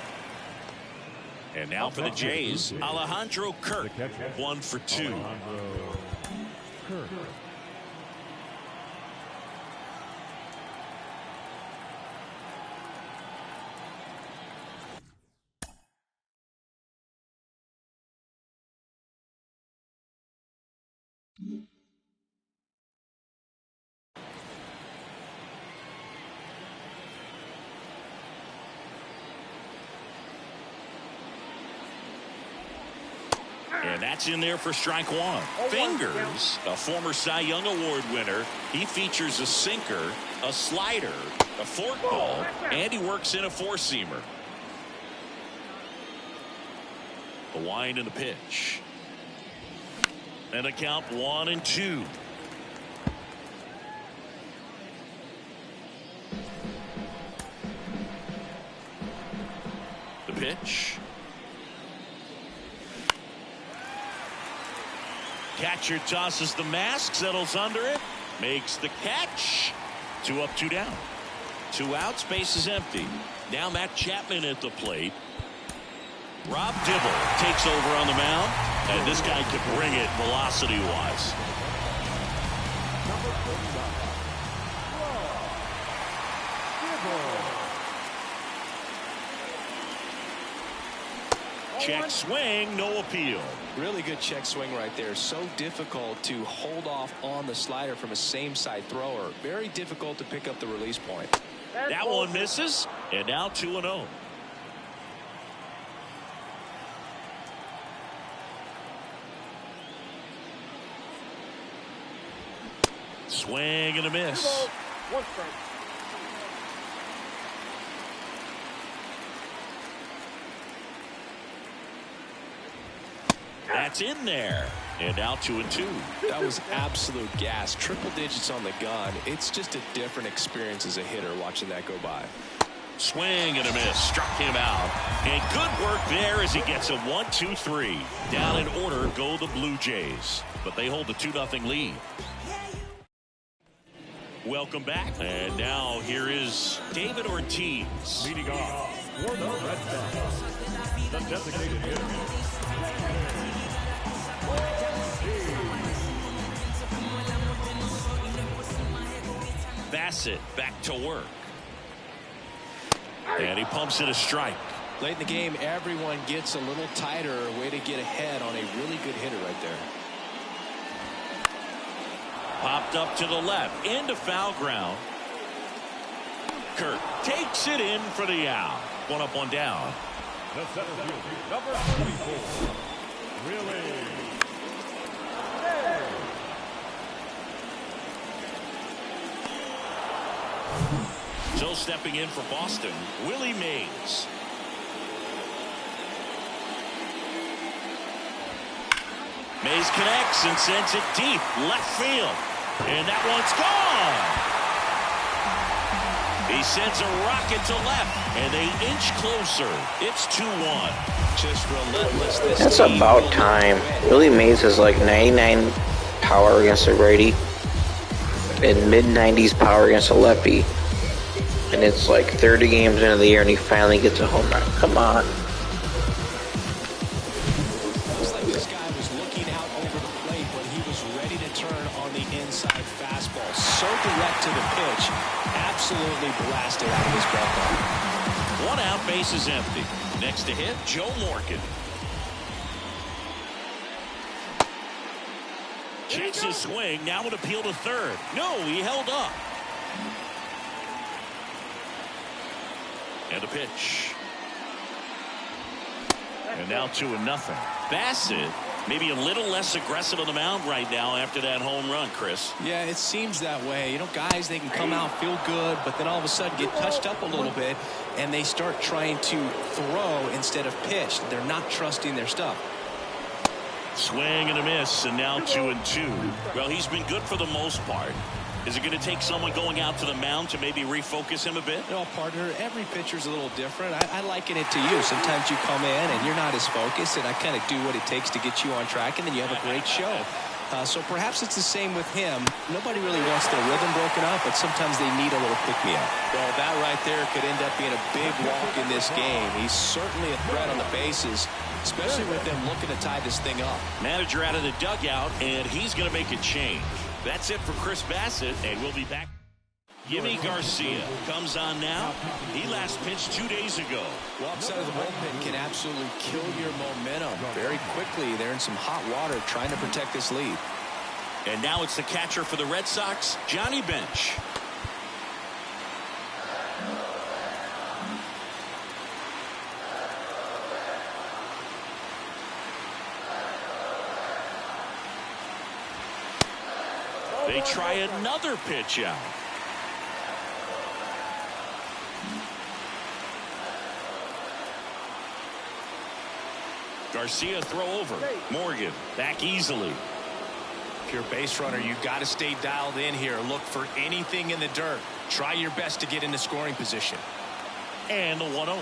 And now for the Jays, Alejandro Kirk, 1 for 2. And that's in there for strike 1. Fingers, a former Cy Young Award winner. He features a sinker, a slider, a forkball, and he works in a four-seamer. The wind and the pitch. And a count 1-2. The pitch. Catcher tosses the mask, settles under it, makes the catch. 2 up, 2 down. 2 outs, base is empty. Now Matt Chapman at the plate. Rob Dibble takes over on the mound, and this guy can bring it velocity-wise. Check swing, no appeal. Really good check swing right there. So difficult to hold off on the slider from a same side thrower. Very difficult to pick up the release point. That one misses, and now 2-0. Swing and a miss. 1 strike. That's in there. And now 2-2. That was absolute gas. Triple digits on the gun. It's just a different experience as a hitter watching that go by. Swing and a miss. Struck him out. And good work there as he gets a 1-2-3. Down in order go the Blue Jays. But they hold the 2-0 lead. Welcome back. And now here is David Ortiz. Leading off for the Red Sox, the designated hitter. Bassett back to work. And he pumps it a strike. Late in the game, everyone gets a little tighter. A way to get ahead on a really good hitter right there. Popped up to the left into foul ground. Kirk takes it in for the out. One up, one down. The center fielder, number 24. Really? So stepping in for Boston, Willie Mays. Mays connects and sends it deep left field. And that one's gone. He sends a rocket to left, and they inch closer. It's 2-1. Just relentless. That's about time. Willie Mays has like 99 power against a righty and mid-90s power against a lefty. And it's like 30 games into the year, and he finally gets a home run. Come on. Looks like this guy was looking out over the plate when he was ready to turn on the inside fastball. So direct to the pitch. Absolutely blasted out of his ballpark. One out, base is empty. Next to hit, Joe Morgan. Chases swing, now an appeal to third. No, he held up. And a pitch. And now 2-0. Bassett maybe a little less aggressive on the mound right now after that home run, Chris. Yeah, it seems that way. You know, guys, they can come out, feel good, but then all of a sudden get touched up a little bit, and they start trying to throw instead of pitch. They're not trusting their stuff. Swing and a miss, and now 2-2. Well, he's been good for the most part. Is it going to take someone going out to the mound to maybe refocus him a bit? You know, partner, every pitcher's a little different. I liken it to you. Sometimes you come in and you're not as focused, and I kind of do what it takes to get you on track, and then you have a great show. So perhaps it's the same with him. Nobody really wants their rhythm broken up, but sometimes they need a little pick-me-up. Well, that right there could end up being a big walk in this game. He's certainly a threat on the bases, especially with them looking to tie this thing up. Manager out of the dugout, and he's going to make a change. That's it for Chris Bassett, and we'll be back. Yimi Garcia comes on now. He last pitched 2 days ago. Well, upside of the bullpen can absolutely kill your momentum very quickly. They're in some hot water trying to protect this lead. And now it's the catcher for the Red Sox, Johnny Bench. They try another pitch out. Garcia throw over. Morgan back easily. If you're a base runner, you've got to stay dialed in here. Look for anything in the dirt. Try your best to get into scoring position. And the 1-0.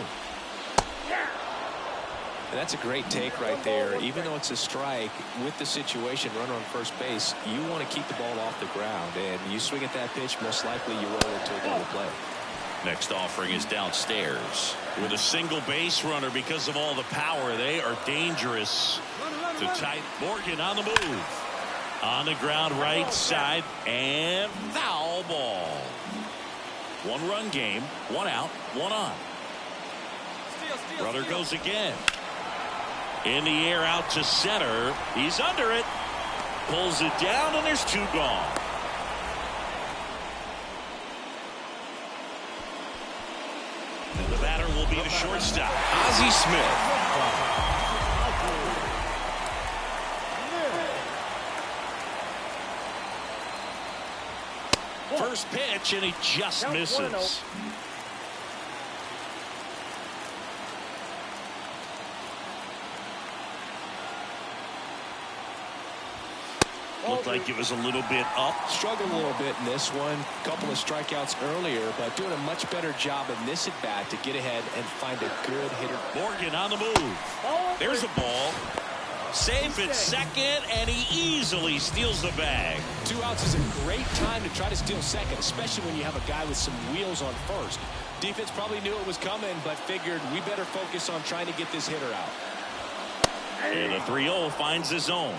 And that's a great take right there. Even though it's a strike, with the situation, runner on first base, you want to keep the ball off the ground. And you swing at that pitch, most likely you roll it to a double play. Next offering is downstairs. With a single base runner because of all the power, they are dangerous to tight. Morgan on the move. On the ground right side, and foul ball. 1-run game, 1 out, 1 on. Runner goes again. In the air out to center. He's under it. Pulls it down, and there's 2 gone. And the batter will be the shortstop, Ozzie Smith. First pitch, and he just misses. Looked like it was a little bit up. Struggled a little bit in this one. A couple of strikeouts earlier, but doing a much better job in this at bat to get ahead and find a good hitter. Morgan on the move. There's a ball. Safe at second, and he easily steals the bag. 2 outs is a great time to try to steal second, especially when you have a guy with some wheels on first. Defense probably knew it was coming, but figured we better focus on trying to get this hitter out. And a 3-0 finds the zone.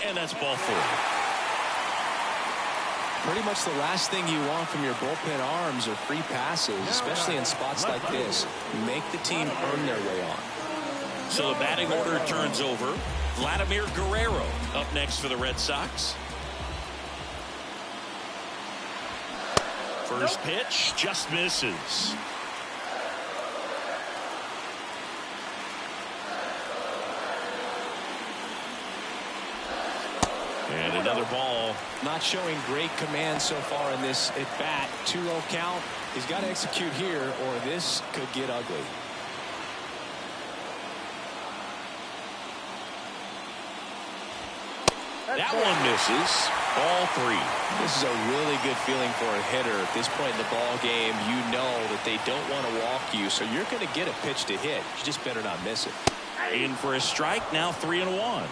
And that's ball 4. Pretty much the last thing you want from your bullpen arms are free passes, especially in spots like this. Make the team earn their way on. So the batting order turns over. Vladimir Guerrero up next for the Red Sox. First pitch just misses. And another ball. Not showing great command so far in this at bat. 2-0 count. He's got to execute here or this could get ugly. That one misses. Ball 3. This is a really good feeling for a hitter. At this point in the ball game, you know that they don't want to walk you, so you're going to get a pitch to hit. You just better not miss it. In for a strike, now 3-1.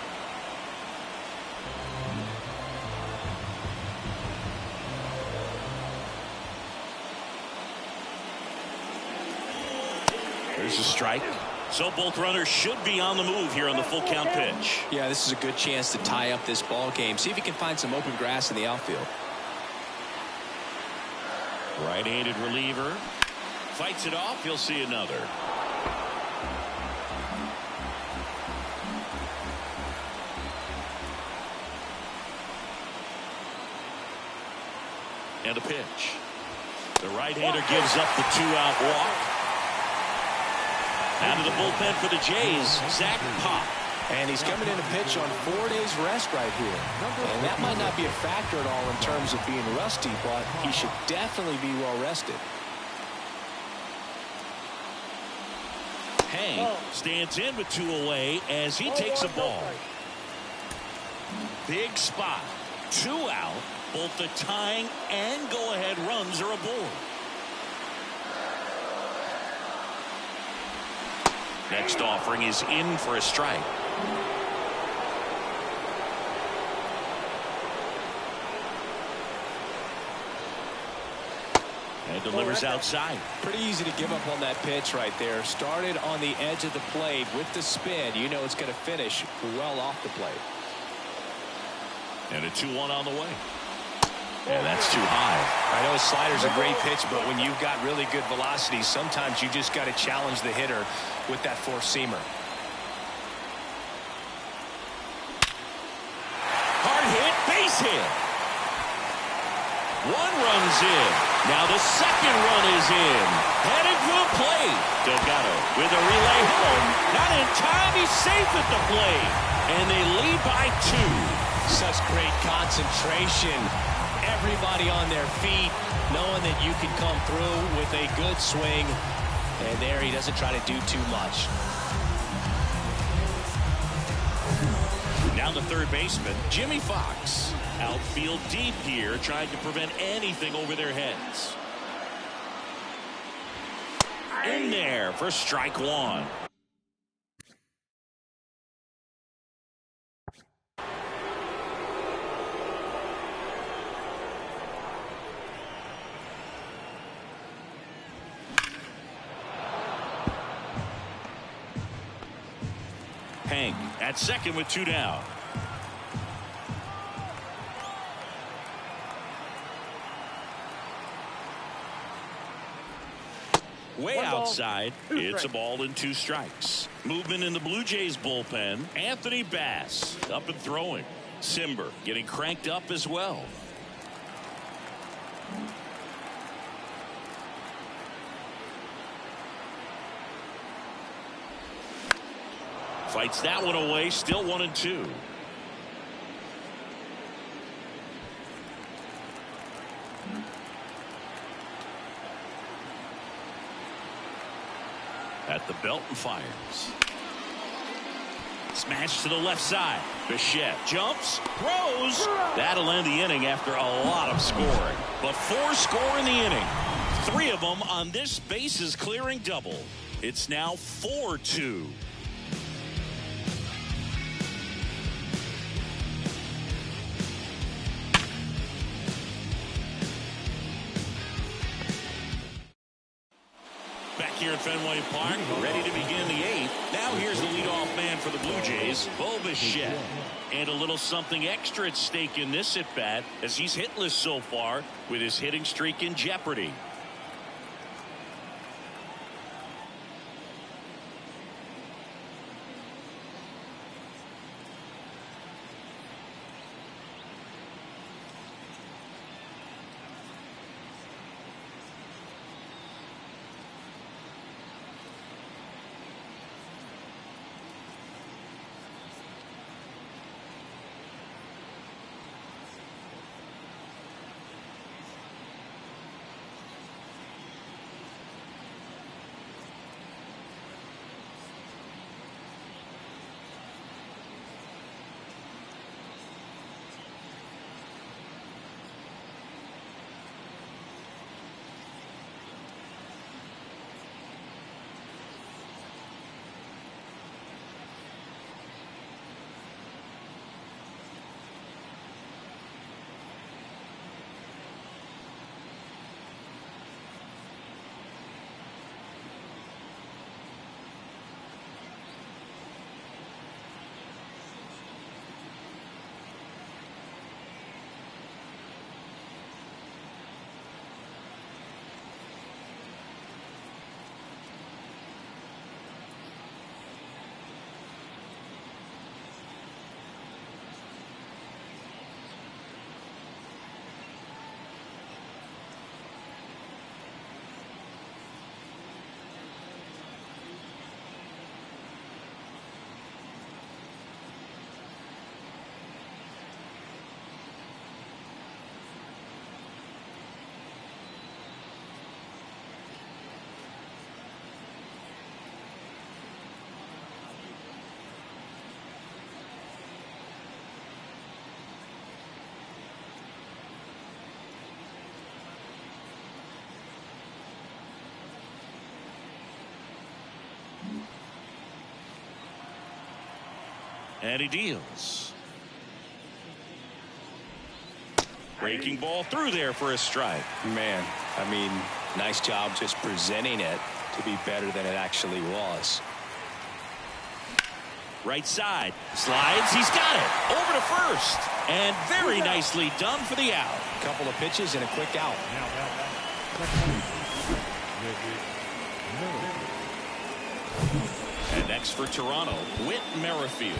There's a strike. So both runners should be on the move here on the full count pitch. Yeah, this is a good chance to tie up this ball game. See if you can find some open grass in the outfield. Right-handed reliever. Fights it off. He'll see another. And a pitch. The right-hander gives up the 2-out walk. Out of the bullpen for the Jays, Zach Pop. And he's coming in to pitch on 4 days rest right here. And that might not be a factor at all in terms of being rusty, but he should definitely be well rested. Hank stands in with 2 away as he takes a ball. Big spot. 2 out. Both the tying and go-ahead runs are aboard. Next offering is in for a strike. And delivers outside. Pretty easy to give up on that pitch right there. Started on the edge of the plate with the spin. You know it's going to finish well off the plate. And a 2-1 on the way. And that's too high. I know a slider's a great pitch, but when you've got really good velocity, sometimes you just got to challenge the hitter with that four-seamer. Hard hit, base hit. 1 run's in. Now the second run is in. Headed for the plate. Delgado with a relay home. Not in time. He's safe at the plate. And they lead by 2. Such great concentration. Everybody on their feet, knowing that you can come through with a good swing. And there he doesn't try to do too much. Now the third baseman, Jimmy Fox. Outfield deep here, trying to prevent anything over their heads. In there for strike 1. Hank at second with 2 down. Way outside. It's a ball and 2 strikes. Movement in the Blue Jays bullpen. Anthony Bass up and throwing. Simber getting cranked up as well. Fights that one away. Still 1-2. At the belt and fires. Smash to the left side. Bichette jumps, throws. That'll end the inning after a lot of scoring. But 4 score in the inning. 3 of them on this bases clearing double. It's now 4-2. Back here at Fenway Park, ready to begin the 8th. Now here's the leadoff man for the Blue Jays, Bo Bichette. And a little something extra at stake in this at-bat as he's hitless so far with his hitting streak in jeopardy. And he deals. Breaking ball through there for a strike. Man, I mean, nice job just presenting it to be better than it actually was. Right side. Slides. He's got it. Over to first. And very nicely done for the out. Couple of pitches and a quick out. And next for Toronto, Whit Merrifield.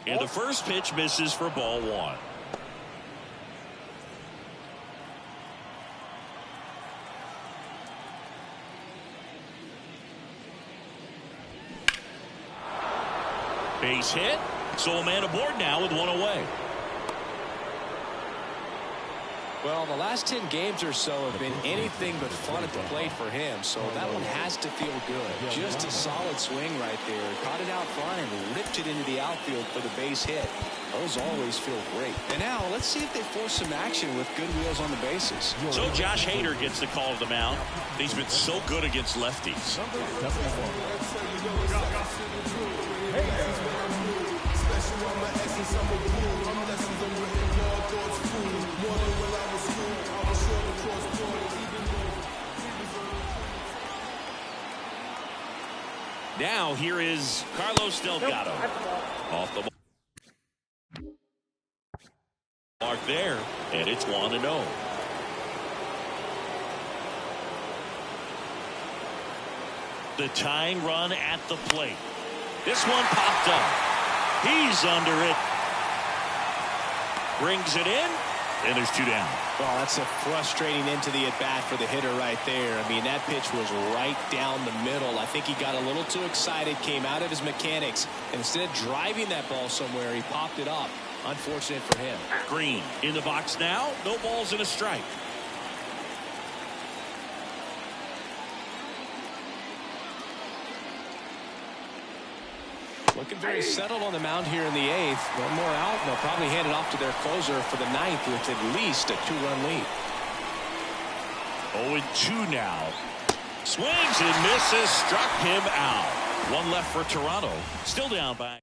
And the first pitch misses for ball 1. Base hit. So a man aboard now with 1 away. Well, the last 10 games or so have been anything but fun at the plate for him, so that one has to feel good. Just a solid swing right there. Caught it out front and ripped it into the outfield for the base hit. Those always feel great. And now let's see if they force some action with good wheels on the bases. So Josh Hader gets the call to the mound. He's been so good against lefties. Now here is Carlos Delgado. Off the mark there, and it's 1-0. The tying run at the plate. This one popped up. He's under it. Brings it in, And there's 2 down. Well, that's a frustrating end to the at-bat for the hitter right there. I mean, that pitch was right down the middle. I think he got a little too excited, came out of his mechanics, and instead of driving that ball somewhere, he popped it up. Unfortunate for him. Green in the box now. No balls and a strike. Looking very settled on the mound here in the 8th. One more out, and they'll probably hand it off to their closer for the 9th with at least a 2-run lead. 0-2 now. Swings and misses. Struck him out. One left for Toronto. Still down by.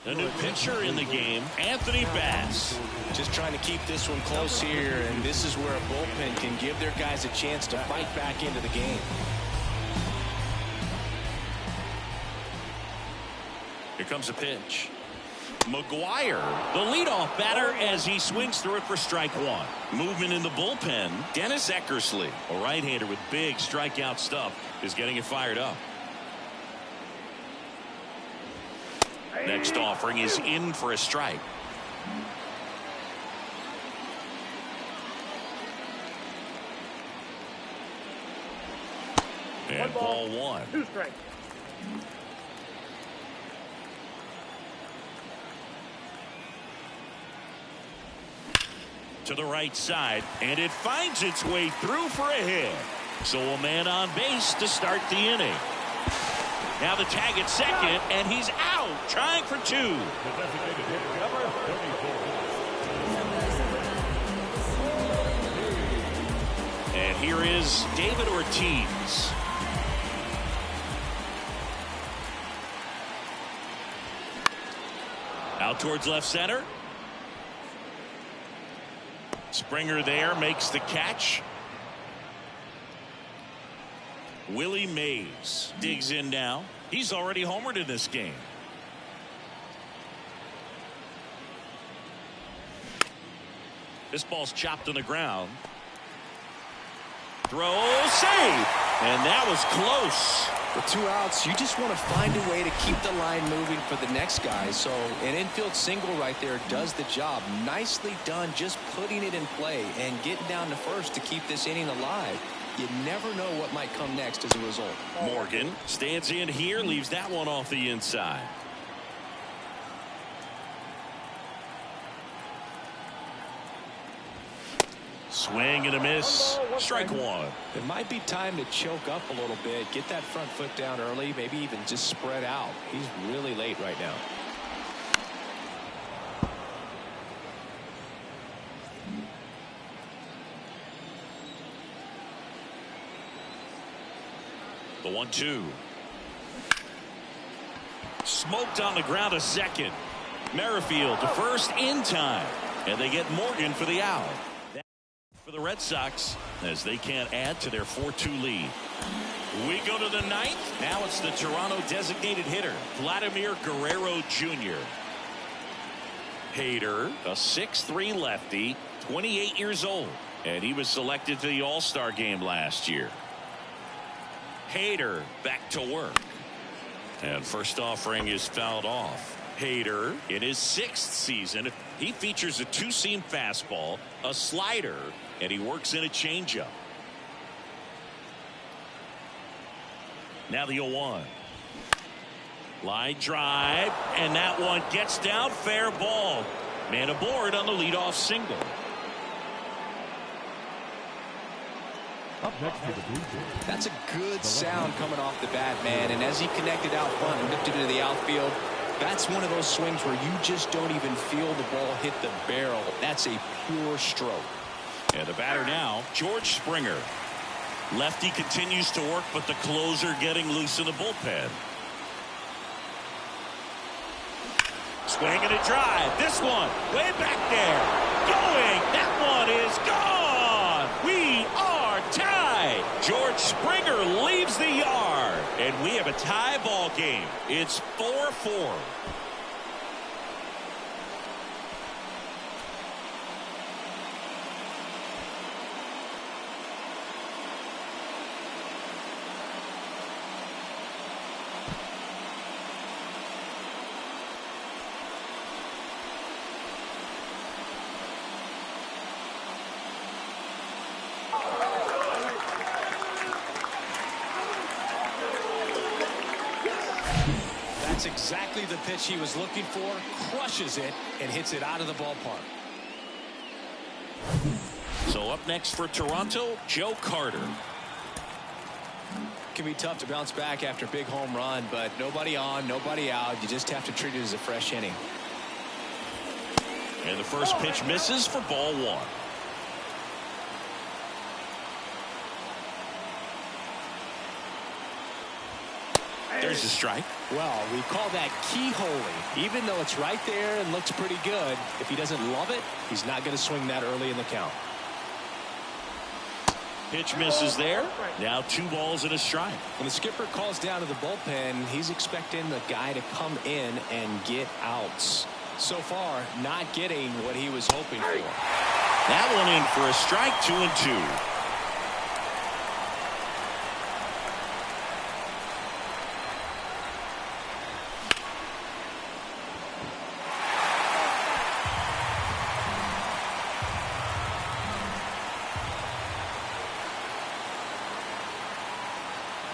A new pitcher in the game, Anthony Bass. Just trying to keep this one close here, and this is where a bullpen can give their guys a chance to fight back into the game. Here comes a pitch. McGuire, the leadoff batter, as he swings through it for strike 1. Movement in the bullpen. Dennis Eckersley, a right-hander with big strikeout stuff, is getting it fired up. Next offering is in for a strike. And ball 1. 2 strikes. To the right side, and it finds its way through for a hit. So a man on base to start the inning. Now the tag at second, and he's out, trying for 2. The designated hitter, number 34. And here is David Ortiz. Out towards left center. Springer there makes the catch. Willie Mays digs in now. He's already homered in this game. This ball's chopped on the ground. Throw, save, and that was close. With 2 outs, you just want to find a way to keep the line moving for the next guy. So an infield single right there does the job. Nicely done, just putting it in play and getting down to first to keep this inning alive. You never know what might come next as a result. Morgan stands in here, leaves that one off the inside. Swing and a miss. Strike 1. It might be time to choke up a little bit, get that front foot down early, maybe even just spread out. He's really late right now. The 1-2. Smoked on the ground a second. Merrifield to first in time. And they get Morgan for the out. For the Red Sox, as they can't add to their 4-2 lead. We go to the 9th. Now it's the Toronto designated hitter, Vladimir Guerrero Jr. Hader, a 6'3" lefty, 28 years old. And he was selected for the All-Star game last year. Hader back to work. And first offering is fouled off. Hader in his 6th season. He features a 2-seam fastball, a slider, and he works in a changeup. Now the 0-1. Line drive, and that one gets down, fair ball. Man aboard on the leadoff single. Up next to the Blue Jays. That's a good sound coming off the bat, man. And as he connected out front and lifted it to the outfield, that's one of those swings where you just don't even feel the ball hit the barrel. That's a pure stroke. And the batter now, George Springer. Lefty continues to work, but the closer getting loose in the bullpen. Swing and a drive. This one way back there. Going. That one is gone. We are tied. George Springer leaves the yard. And we have a tie ball game. It's 4-4. That's exactly the pitch he was looking for. Crushes it and hits it out of the ballpark. So up next for Toronto, Joe Carter. Can be tough to bounce back after a big home run, but nobody on, nobody out. You just have to treat it as a fresh inning. And the first pitch misses for ball one. There's the strike. Well, we call that keyholing. Even though it's right there and looks pretty good, if he doesn't love it, he's not going to swing that early in the count. Pitch misses there. Now 2 balls and a strike. When the skipper calls down to the bullpen, he's expecting the guy to come in and get outs. So far, not getting what he was hoping for. That one in for a strike, 2-2.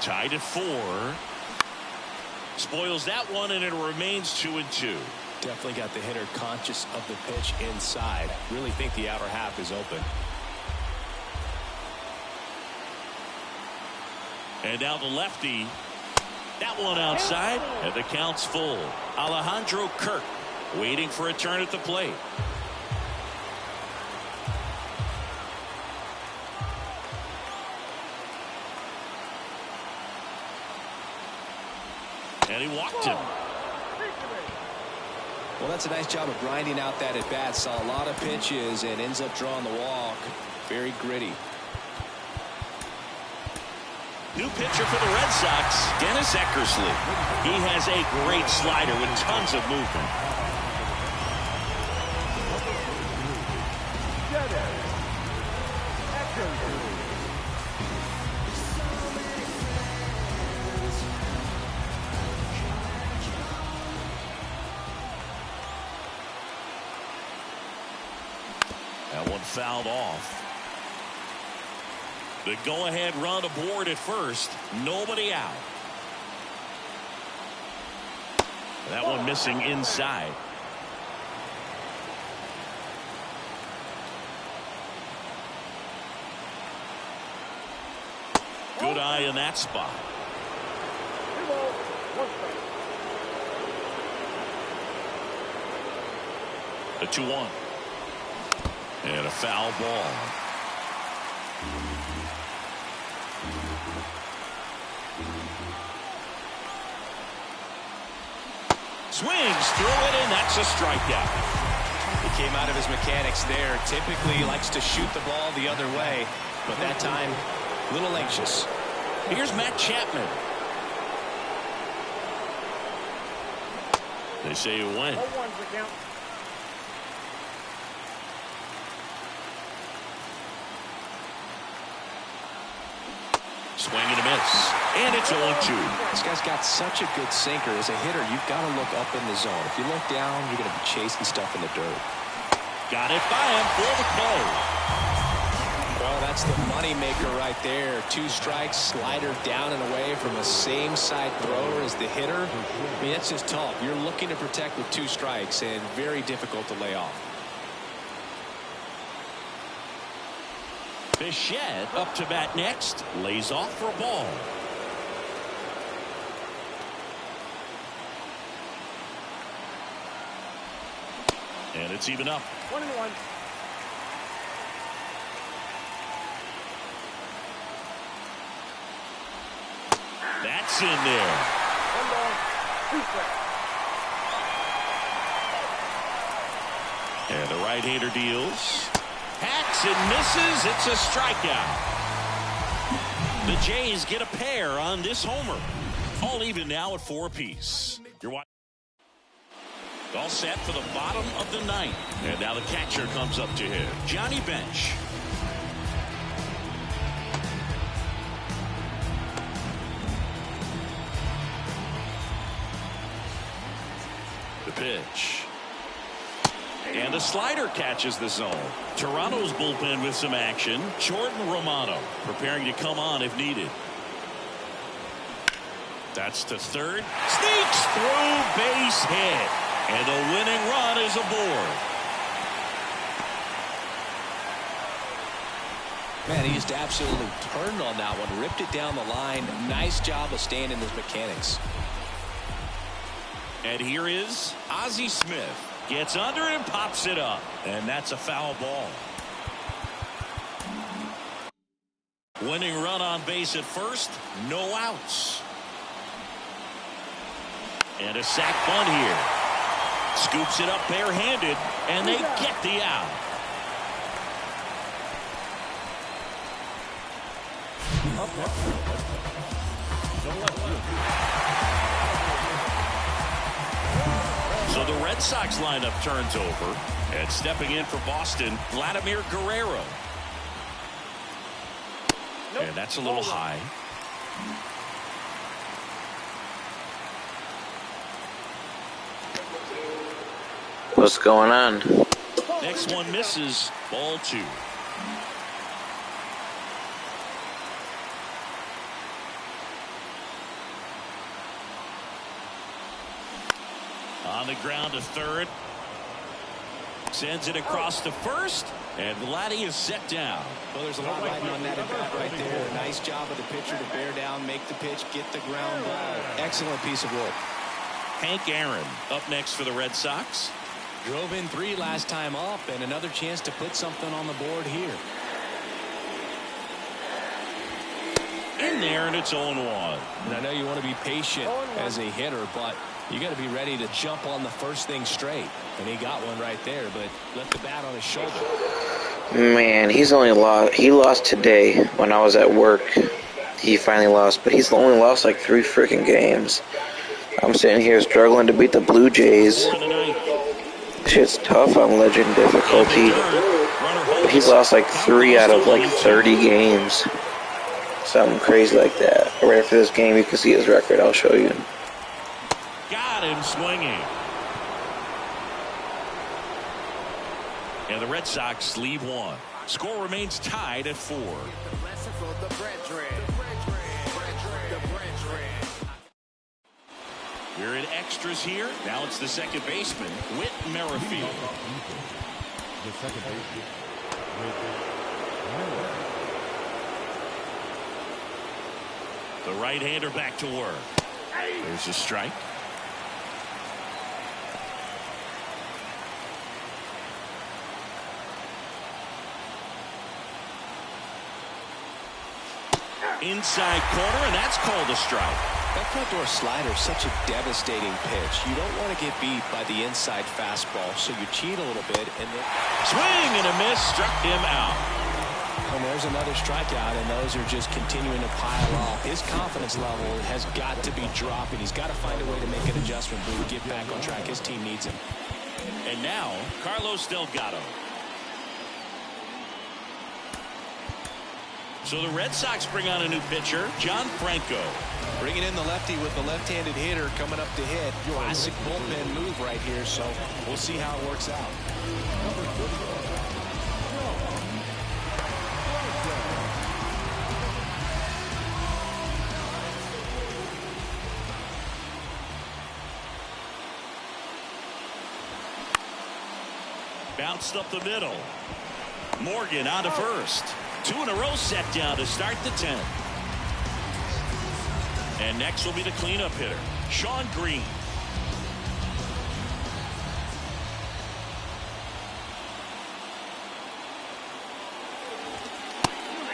Tied at 4. Spoils that one, and it remains 2-2. Definitely got the hitter conscious of the pitch inside. Really think the outer half is open. And now the lefty. That one outside, and the count's full. Alejandro Kirk waiting for a turn at the plate. And he walked him. Well, that's a nice job of grinding out that at bat. Saw a lot of pitches and ends up drawing the walk. Very gritty. New pitcher for the Red Sox, Dennis Eckersley. He has a great slider with tons of movement. That one fouled off. The go-ahead run aboard at first. Nobody out. That one missing inside. Good eye in that spot. 2 balls, 1 strike. The 2-1. And a foul ball. Swings through it, and that's a strikeout. He came out of his mechanics there. Typically he likes to shoot the ball the other way, but that time a little anxious. Here's Matt Chapman. They say you win. 0-1's the count. Swing and a miss. And it's 0-2. This guy's got such a good sinker. As a hitter, you've got to look up in the zone. If you look down, you're going to be chasing stuff in the dirt. Got it by him for the play. Well, that's the money maker right there. 2 strikes, slider down and away from a same side thrower as the hitter. I mean, that's just tough. You're looking to protect with 2 strikes and very difficult to lay off. Bichette up to bat next. Lays off for a ball. And it's even up. 1-1. That's in there. 1 ball, 2 strikes. And the right-hander deals. Hacks and misses. It's a strikeout. The Jays get a pair on this homer. All even now at 4 apiece. You're watching. All set for the bottom of the 9th. And now the catcher comes up to him. Johnny Bench. The pitch. And the slider catches the zone. Toronto's bullpen with some action. Jordan Romano preparing to come on if needed. That's to third. Sneaks through, base hit. And the winning run is aboard. Man, he just absolutely turned on that one. Ripped it down the line. Nice job of staying in his mechanics. And here is Ozzie Smith. Gets under and pops it up. And that's a foul ball. Winning run on base at first. No outs. And a sac bunt here. Scoops it up barehanded. And they get the out. So the Red Sox lineup turns over. And stepping in for Boston, Vladimir Guerrero. And that's a little high. What's going on? Next one misses. Ball 2. On the ground to third. Sends it across to first. And Vladdy is set down. Well, there's a lot riding on that at bat right there. Nice job of the pitcher to bear down, make the pitch, get the ground ball. Excellent piece of work. Hank Aaron up next for the Red Sox. Drove in 3 last time up, and another chance to put something on the board here. In there, and it's 0-1. And I know you want to be patient as a hitter, but you got to be ready to jump on the first thing straight. And he got one right there, but left the bat on his shoulder. Man, he lost today when I was at work. He finally lost, but he's only lost like 3 freaking games. I'm sitting here struggling to beat the Blue Jays. Shit's tough on legend difficulty. He's lost like 3 out of like 30 games. Something crazy like that. Right after this game, you can see his record. I'll show you. Got him swinging. And the Red Sox lead 1. Score remains tied at 4. We're in extras here. Now it's the second baseman, Whit Merrifield. The second baseman. The right-hander back to work. There's a strike. Inside corner, and that's called a strike. That front door slider is such a devastating pitch. You don't want to get beat by the inside fastball, so you cheat a little bit and then swing and a miss, struck him out. And there's another strikeout, and those are just continuing to pile up. His confidence level has got to be dropping. He's got to find a way to make an adjustment, but get back on track. His team needs him. And now Carlos Delgado. So the Red Sox bring on a new pitcher, John Franco. Bringing in the lefty with the left-handed hitter coming up to hit. Classic bullpen move right here, so we'll see how it works out. Bounced up the middle. Morgan on to first. 2 in a row set down to start the 10th. And next will be the cleanup hitter, Sean Green.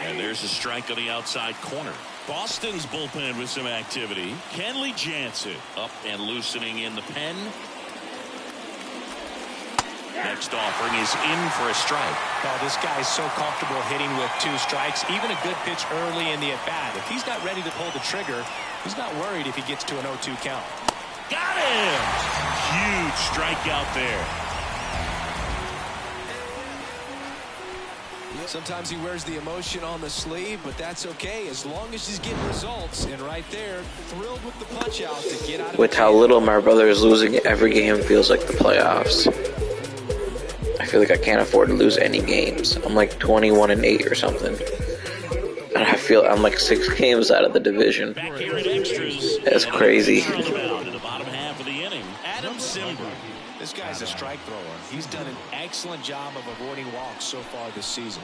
And there's a strike on the outside corner. Boston's bullpen with some activity. Kenley Jansen up and loosening in the pen. Next offering is in for a strike. Oh, this guy's so comfortable hitting with 2 strikes. Even a good pitch early in the at-bat. If he's not ready to pull the trigger, he's not worried if he gets to an 0-2 count. Got him! Huge strikeout there. Sometimes he wears the emotion on the sleeve, but that's okay as long as he's getting results. And right there, thrilled with the punch out to get out of With how little my brother is losing, every game feels like the playoffs. I feel like I can't afford to lose any games. I'm like 21-8 or something. And I feel I'm like 6 games out of the division. Back here at extras. That's And a crazy. pitcher on the mound in the bottom half of the inning, Adam Simber. This guy's a strike thrower. He's done an excellent job of avoiding walks so far this season.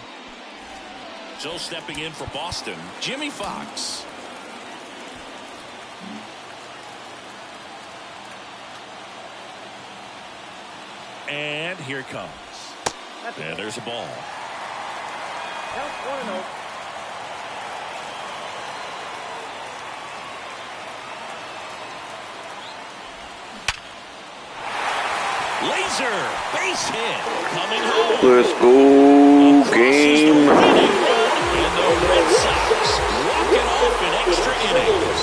So stepping in for Boston, Jimmy Fox. And here it comes. And there's a ball. Count 1-0. Laser base hit coming home. Let's go, game. And the Red Sox walk it off in extra innings.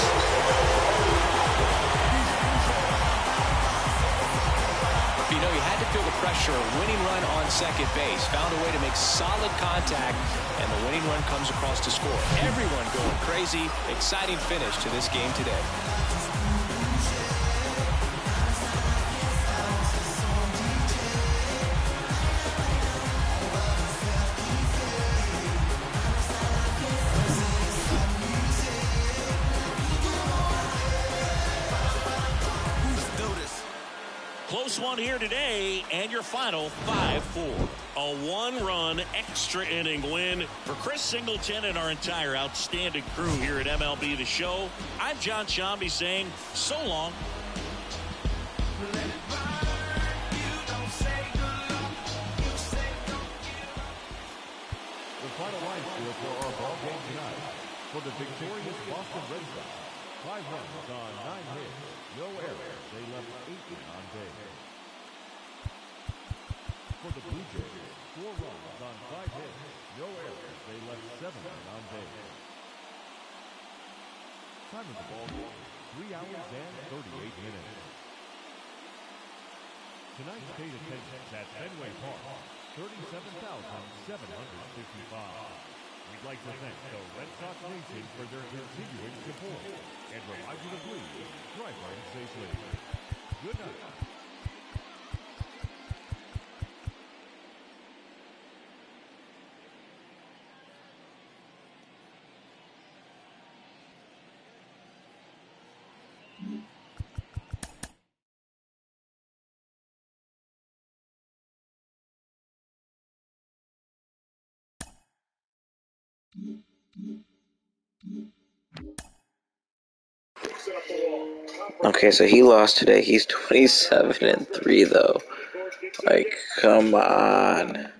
You know, you had to feel the pressure. Winning run on second base. Found a way to make solid contact, and the winning run comes across to score. Everyone going crazy. Exciting finish to this game today. Close one here today, and your final 5-4. A one-run extra inning win for Chris Singleton and our entire outstanding crew here at MLB The Show. I'm John Shambi saying so long. The final line score for our ball game tonight. For the victorious Boston Red Sox, 5 runs on 9 hits, no errors. They left 8 on base. For the Blue Jays, 4 runs on 5 hits, no errors. They left 7 on base. Time of the ball game, 3 hours and 38 minutes. Tonight's paid attendance at Fenway Park, 37,755. We'd like to thank the Red Sox Nation for their continuing support and remind you to please drive home safely. Good night. Okay, so he lost today. He's 27-3 though. Like, come on.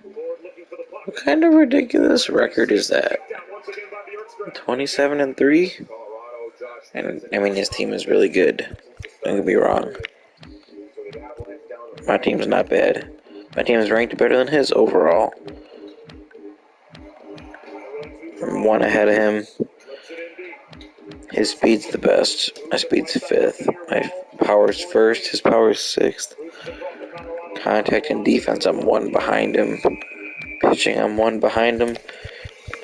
What kind of ridiculous record is that? 27-3? And I mean, his team is really good. Don't get me wrong. My team's not bad. My team is ranked better than his overall. I'm 1 ahead of him. His speed's the best. My speed's 5th. My power's 1st. His power's 6th. Contact and defense, I'm 1 behind him. Pitching, I'm 1 behind him.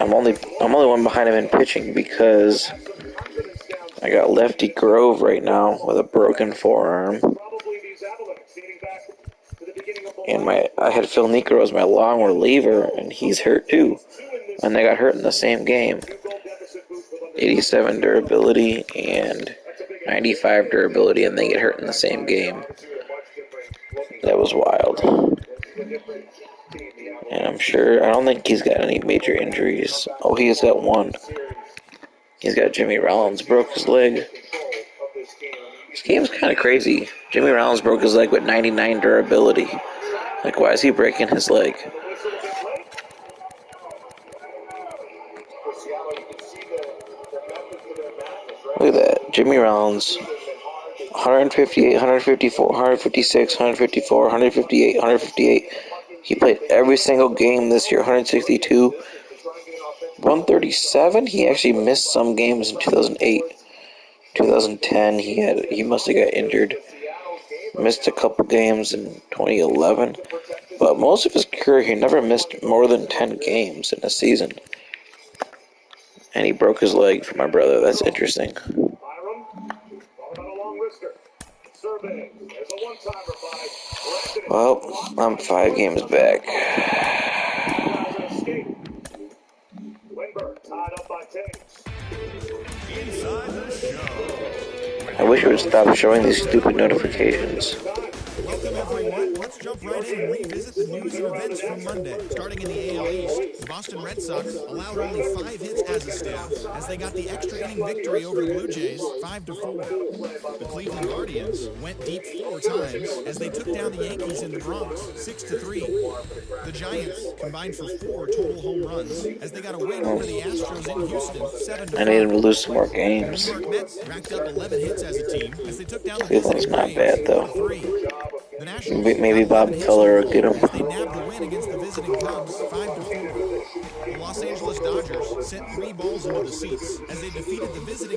I'm only 1 behind him in pitching because I got Lefty Grove right now with a broken forearm. And I had Phil Niekro as my long reliever, and he's hurt too. And they got hurt in the same game. 87 durability and 95 durability, and they get hurt in the same game. That was wild. And I don't think he's got any major injuries. Oh, he's got 1. He's got Jimmy Rollins broke his leg. This game's kind of crazy. Jimmy Rollins broke his leg with 99 durability. Like, why is he breaking his leg? Look at that. Jimmy Rollins, 158, 154, 156, 154, 158, 158. He played every single game this year, 162. 137, he actually missed some games in 2008. 2010, he must have got injured. Missed a couple games in 2011. But most of his career, he never missed more than 10 games in a season. And he broke his leg for my brother. That's interesting. Well, I'm 5 games back. Inside the show. I wish it would stop showing these stupid notifications. Welcome, everyone. Let's jump right in and revisit the news and events from Monday. Starting in the AL East, the Boston Red Sox allowed only 5 hits as a staff as they got the extra inning victory over the Blue Jays 5-4. The Cleveland Guardians went deep 4 times as they took down the Yankees in the Bronx 6-3. The Giants combined for 4 total home runs as they got a win over the Astros in Houston 7-5. I need them to lose some more games. The New York Mets racked up 11 hits as a team as they took down the Cleveland's visiting not Braves bad, though. 4-3. The Nationals Maybe got Bob 11 hits Feller will overall get him. as they nabbed the win against the visiting Cubs 5-4. The Los Angeles Dodgers sent 3 balls into the seats as they defeated the visiting